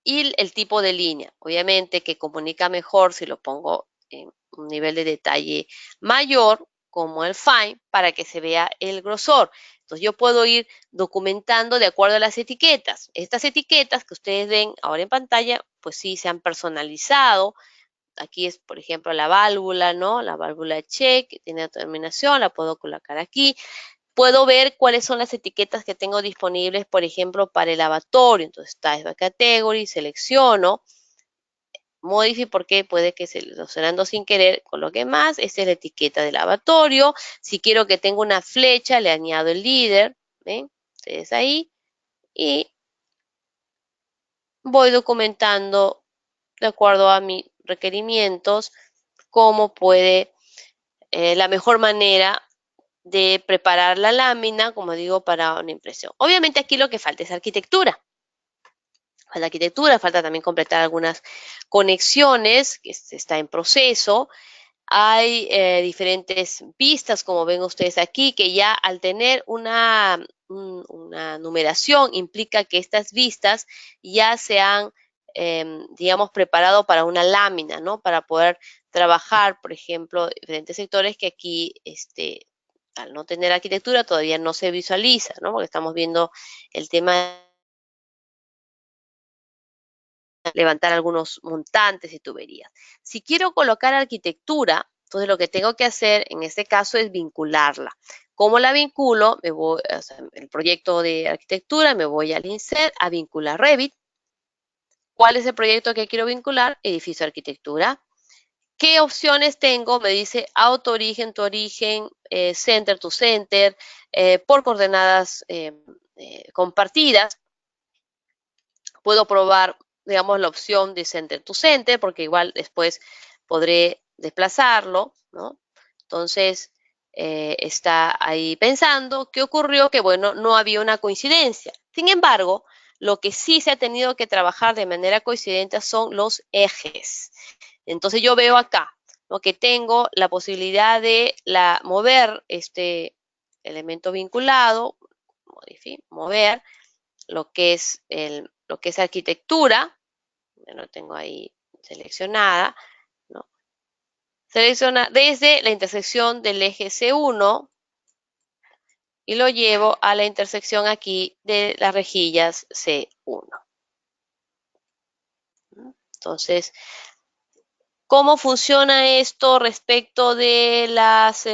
y el tipo de línea. Obviamente que comunica mejor si lo pongo en un nivel de detalle mayor, como el Fine, para que se vea el grosor. Entonces yo puedo ir documentando de acuerdo a las etiquetas. Estas etiquetas que ustedes ven ahora en pantalla, pues sí se han personalizado. Aquí es, por ejemplo, la válvula, ¿no? La válvula check, que tiene terminación, la puedo colocar aquí. Puedo ver cuáles son las etiquetas que tengo disponibles, por ejemplo, para el lavatorio. Entonces, Type by Category, selecciono, Modify, porque puede que se lo cerrando sin querer, coloque más. Esta es la etiqueta de lavatorio. Si quiero que tenga una flecha, le añado el líder, ¿ven? Ustedes ahí. Y voy documentando de acuerdo a mis requerimientos cómo puede la mejor manera de preparar la lámina, como digo, para una impresión. Obviamente aquí lo que falta es arquitectura. Falta arquitectura, falta también completar algunas conexiones, que está en proceso. Hay diferentes vistas, como ven ustedes aquí, que ya al tener una numeración implica que estas vistas ya se han, digamos, preparado para una lámina, ¿no? Para poder trabajar, por ejemplo, diferentes sectores que aquí, al no tener arquitectura, todavía no se visualiza, ¿no? Porque estamos viendo el tema levantar algunos montantes y tuberías. Si quiero colocar arquitectura, entonces lo que tengo que hacer en este caso es vincularla. ¿Cómo la vinculo? Me voy, o sea, el proyecto de arquitectura, me voy al Insert, a vincular Revit. ¿Cuál es el proyecto que quiero vincular? Edificio de arquitectura. ¿Qué opciones tengo? Me dice auto origen, tu origen, center to center, por coordenadas compartidas. Puedo probar, digamos, la opción de center to center, porque igual después podré desplazarlo, ¿no? Entonces, está ahí pensando. ¿Qué ocurrió? Que, bueno, no había una coincidencia. Sin embargo, lo que sí se ha tenido que trabajar de manera coincidente son los ejes. Entonces, yo veo acá, ¿no? Que tengo la posibilidad de mover este elemento vinculado, mover lo que es arquitectura, ya lo tengo ahí seleccionada, ¿no? Selecciona desde la intersección del eje C1 y lo llevo a la intersección aquí de las rejillas C1. Entonces, ¿cómo funciona esto respecto de las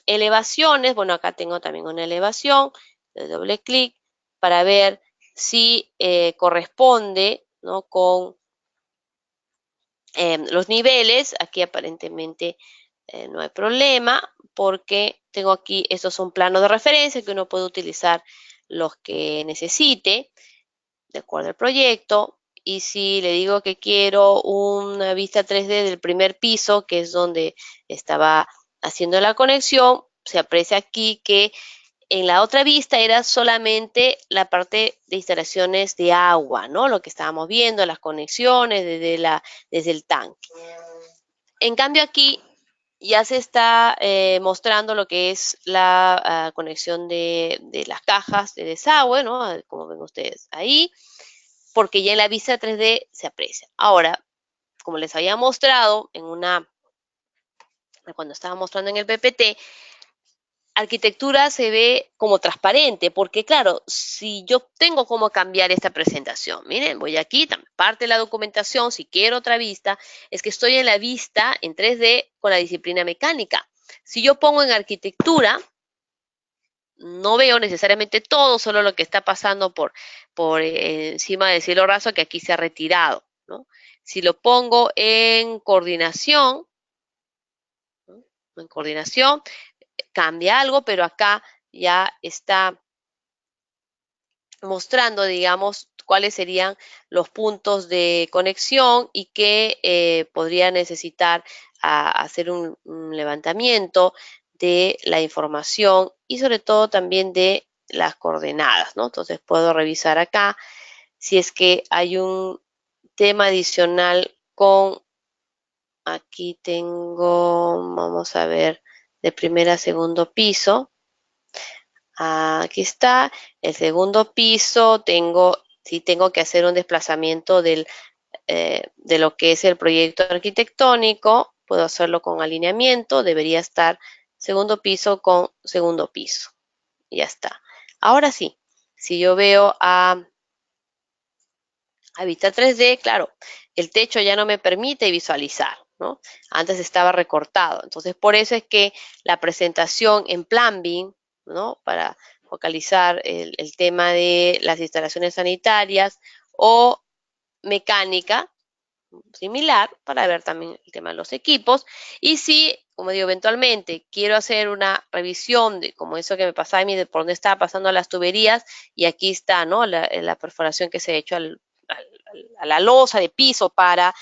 elevaciones? Bueno, acá tengo también una elevación, le doble clic para ver si corresponde, ¿no? Con los niveles. Aquí aparentemente no hay problema porque tengo aquí, estos son planos de referencia que uno puede utilizar los que necesite de acuerdo al proyecto. Y si le digo que quiero una vista 3D del primer piso, que es donde estaba haciendo la conexión, se aprecia aquí que en la otra vista era solamente la parte de instalaciones de agua, ¿no? Lo que estábamos viendo, las conexiones desde el tanque. En cambio aquí ya se está mostrando lo que es la conexión de las cajas de desagüe, ¿no? Como ven ustedes ahí, porque ya en la vista 3D se aprecia. Ahora, como les había mostrado cuando estaba mostrando en el PPT, arquitectura se ve como transparente, porque claro, si yo tengo cómo cambiar esta presentación, miren, voy aquí, parte de la documentación, si quiero otra vista, es que estoy en la vista en 3D con la disciplina mecánica. Si yo pongo en arquitectura, no veo necesariamente todo, solo lo que está pasando por encima del cielo raso que aquí se ha retirado, ¿no? Si lo pongo en coordinación, ¿no? En coordinación, cambia algo, pero acá ya está mostrando, digamos, cuáles serían los puntos de conexión y que podría necesitar hacer un levantamiento de la información y sobre todo también de las coordenadas, ¿no? Entonces puedo revisar acá si es que hay un tema adicional aquí tengo, vamos a ver, de primera a segundo piso. Aquí está, el segundo piso, sí tengo que hacer un desplazamiento de lo que es el proyecto arquitectónico, puedo hacerlo con alineamiento, debería estar segundo piso con segundo piso, ya está. Ahora sí, si yo veo a vista 3D, claro, el techo ya no me permite visualizar, ¿no? Antes estaba recortado, entonces por eso es que la presentación en Plan BIM, ¿no? Para focalizar el tema de las instalaciones sanitarias o mecánica, similar, para ver también el tema de los equipos. Y si, como digo, eventualmente quiero hacer una revisión de como eso que me pasaba a mí, de por dónde estaba pasando las tuberías, y aquí está, ¿no? La perforación que se ha hecho a la losa de piso para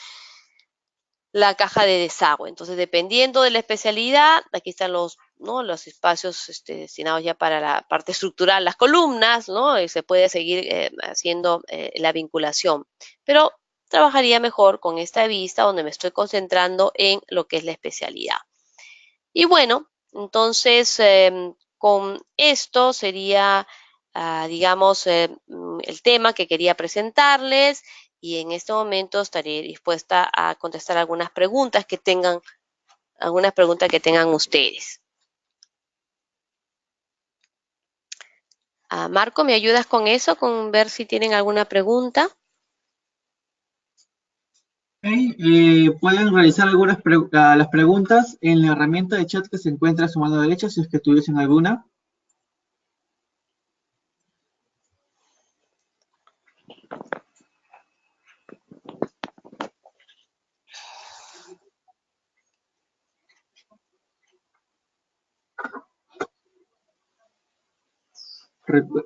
la caja de desagüe. Entonces, dependiendo de la especialidad, aquí están ¿no? Los espacios destinados ya para la parte estructural, las columnas, ¿no? Y se puede seguir haciendo la vinculación. Pero trabajaría mejor con esta vista donde me estoy concentrando en lo que es la especialidad. Y bueno, entonces con esto sería, digamos, el tema que quería presentarles y en este momento estaré dispuesta a contestar algunas preguntas que tengan ustedes. Marco, ¿me ayudas con eso? Con ver si tienen alguna pregunta. Okay, pueden realizar las preguntas en la herramienta de chat que se encuentra a su mano derecha, si es que tuviesen alguna.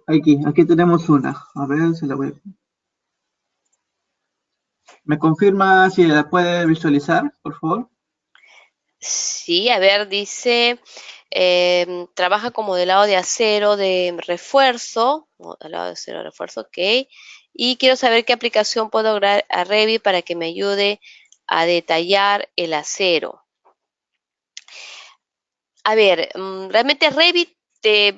Aquí tenemos una. A ver, se la voy. ¿Me confirma si la puede visualizar, por favor? Sí, a ver, dice, trabaja con modelado de acero de refuerzo, modelado de acero de refuerzo, ok, y quiero saber qué aplicación puedo lograr a Revit para que me ayude a detallar el acero. A ver, realmente Revit te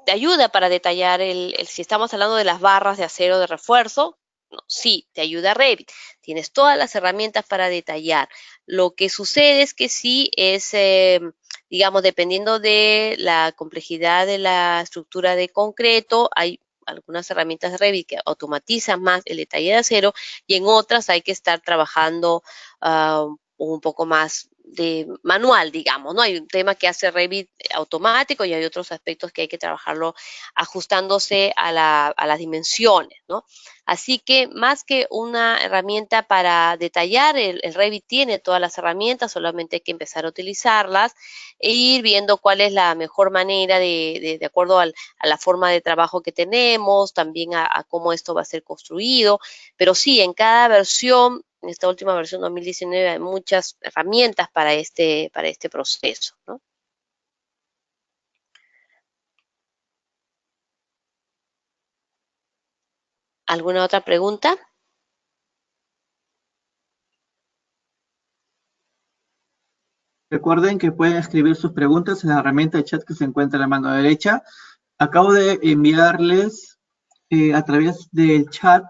ayuda para detallar si estamos hablando de las barras de acero de refuerzo, no, sí, te ayuda Revit. Tienes todas las herramientas para detallar. Lo que sucede es que sí es, digamos, dependiendo de la complejidad de la estructura de concreto, hay algunas herramientas de Revit que automatizan más el detalle de acero y en otras hay que estar trabajando un poco más de manual, digamos, ¿no? Hay un tema que hace Revit automático y hay otros aspectos que hay que trabajarlo ajustándose a las dimensiones, ¿no? Así que más que una herramienta para detallar, el Revit tiene todas las herramientas, solamente hay que empezar a utilizarlas e ir viendo cuál es la mejor manera de acuerdo a la forma de trabajo que tenemos, también a cómo esto va a ser construido, pero sí, en cada versión, en esta última versión 2019, hay muchas herramientas para este proceso, ¿no? ¿Alguna otra pregunta? Recuerden que pueden escribir sus preguntas en la herramienta de chat que se encuentra en la mano derecha. Acabo de enviarles a través del chat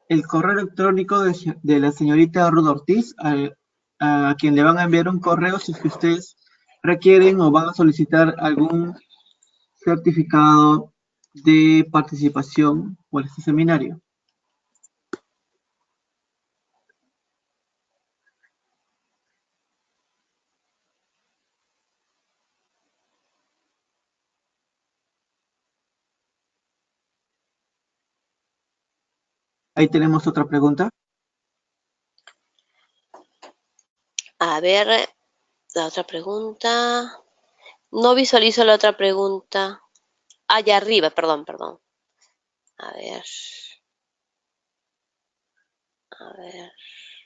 el correo electrónico de la señorita Ruth Ortiz, a quien le van a enviar un correo si es que ustedes requieren o van a solicitar algún certificado de participación por este seminario. Ahí tenemos otra pregunta. A ver, la otra pregunta. No visualizo la otra pregunta. Allá arriba, perdón. A ver.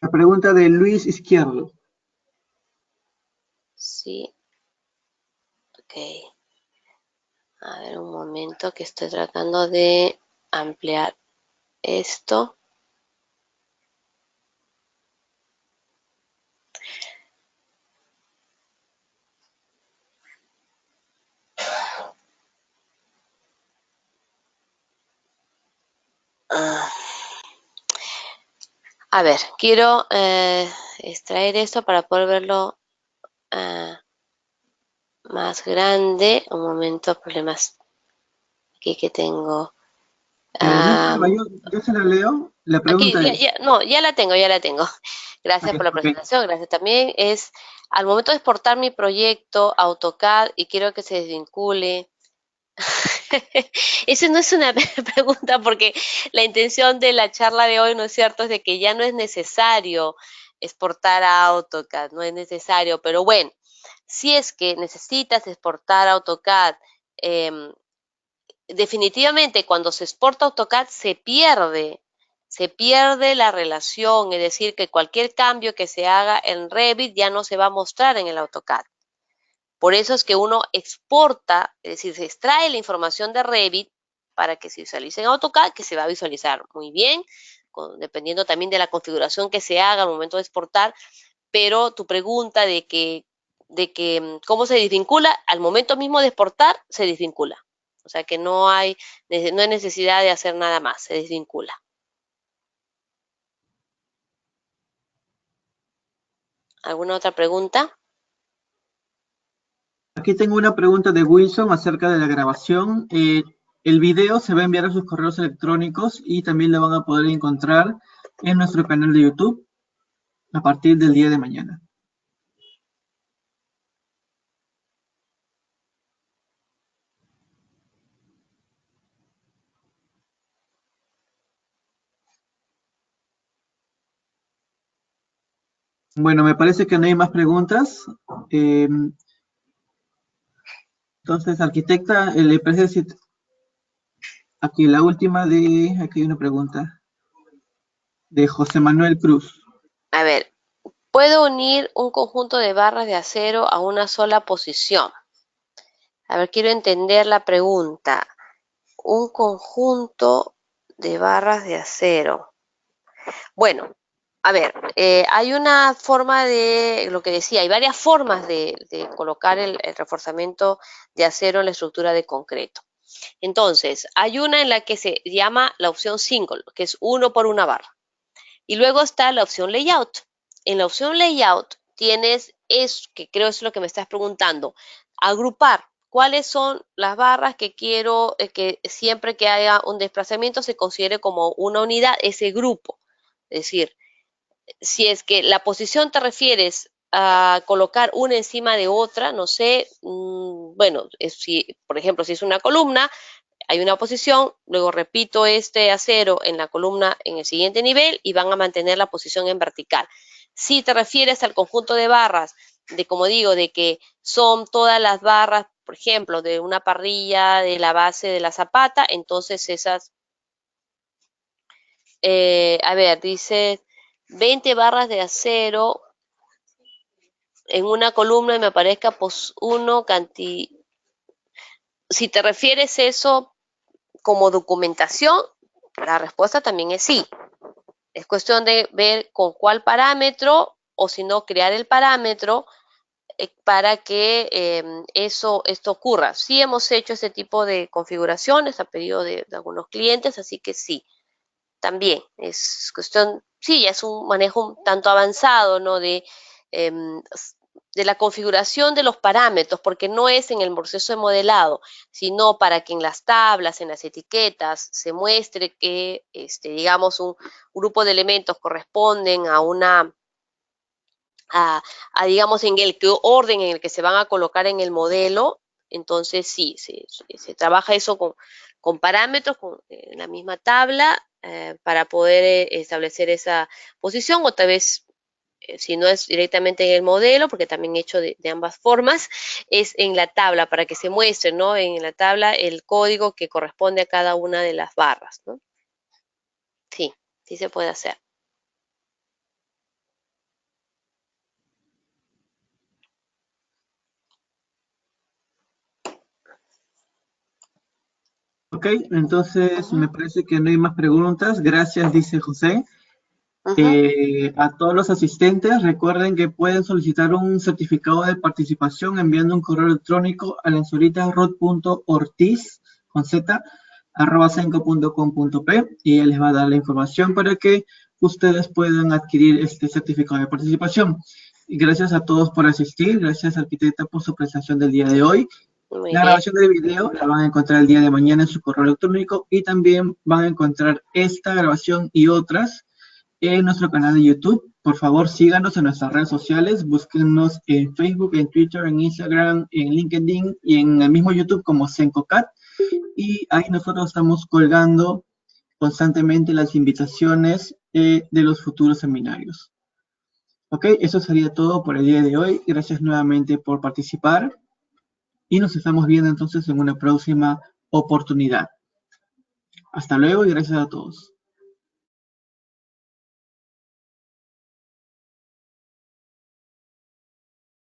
La pregunta de Luis Izquierdo. Sí. Ok. A ver, un momento que estoy tratando de ampliar esto. A ver, quiero extraer esto para poder verlo más grande. Un momento, problemas aquí que tengo. No hay problema, yo se la leo. La Aquí, pregunta es, no, ya la tengo. Gracias ok, por la ok. presentación, gracias también. Es al momento de exportar mi proyecto a AutoCAD y quiero que se desvincule. Esa no es una pregunta porque la intención de la charla de hoy, ¿no es cierto?, es de que ya no es necesario exportar a AutoCAD, no es necesario, pero bueno, si es que necesitas exportar a AutoCAD, definitivamente cuando se exporta AutoCAD se pierde la relación, es decir, que cualquier cambio que se haga en Revit ya no se va a mostrar en el AutoCAD. Por eso es que uno exporta, es decir, se extrae la información de Revit para que se visualice en AutoCAD, que se va a visualizar muy bien, dependiendo también de la configuración que se haga al momento de exportar, pero tu pregunta de que cómo se desvincula, al momento mismo de exportar, se desvincula. O sea que no hay necesidad de hacer nada más, se desvincula. ¿Alguna otra pregunta? Aquí tengo una pregunta de Wilson acerca de la grabación. El video se va a enviar a sus correos electrónicos y también lo van a poder encontrar en nuestro canal de YouTube a partir del día de mañana. Bueno, me parece que no hay más preguntas. Entonces, arquitecta, le parece aquí la última aquí hay una pregunta de José Manuel Cruz. A ver, ¿puedo unir un conjunto de barras de acero a una sola posición? A ver, quiero entender la pregunta. Un conjunto de barras de acero. Bueno, a ver, hay una forma de, lo que decía, hay varias formas de colocar el reforzamiento de acero en la estructura de concreto. Entonces, hay una en la que se llama la opción single, que es uno por una barra. Y luego está la opción layout. En la opción layout tienes eso, que creo es lo que me estás preguntando, agrupar cuáles son las barras que quiero que siempre que haya un desplazamiento se considere como una unidad, ese grupo. Es decir, si es que la posición te refieres a colocar una encima de otra, no sé, bueno, si, por ejemplo, si es una columna, hay una posición, luego repito este acero en la columna en el siguiente nivel y van a mantener la posición en vertical. Si te refieres al conjunto de barras, de como digo, de que son todas las barras, por ejemplo, de una parrilla de la base de la zapata, entonces esas, a ver, dice 20 barras de acero en una columna y me aparezca pues uno si te refieres eso como documentación, La respuesta también es sí. Es cuestión de ver con cuál parámetro o si no crear el parámetro para que esto ocurra. Sí hemos hecho ese tipo de configuraciones a pedido de algunos clientes, así que sí, también es cuestión, sí, ya es un manejo un tanto avanzado, ¿no? De la configuración de los parámetros, porque no es en el proceso de modelado, sino para que en las tablas, en las etiquetas, se muestre que, digamos, un grupo de elementos corresponden a digamos, en el orden en el que se van a colocar en el modelo. Entonces sí, se trabaja eso con parámetros, en la misma tabla, para poder establecer esa posición, o tal vez, si no es directamente en el modelo, porque también he hecho de ambas formas, es en la tabla, para que se muestre, ¿no? En la tabla el código que corresponde a cada una de las barras, ¿no? Sí, sí se puede hacer. Ok, entonces me parece que no hay más preguntas. Gracias, dice José. A todos los asistentes, recuerden que pueden solicitar un certificado de participación enviando un correo electrónico a lenzulitasrod.ortiz, con z, @cenco.com.p, y él les va a dar la información para que ustedes puedan adquirir este certificado de participación. Y gracias a todos por asistir, gracias arquitecta por su presentación del día de hoy. Muy La bien. grabación del video la van a encontrar el día de mañana en su correo electrónico, y también van a encontrar esta grabación y otras en nuestro canal de YouTube. Por favor, síganos en nuestras redes sociales, búsquennos en Facebook, en Twitter, en Instagram, en LinkedIn y en el mismo YouTube como CencoCat, y ahí nosotros estamos colgando constantemente las invitaciones de los futuros seminarios. Ok, eso sería todo por el día de hoy. Gracias nuevamente por participar y nos estamos viendo entonces en una próxima oportunidad. Hasta luego y gracias a todos.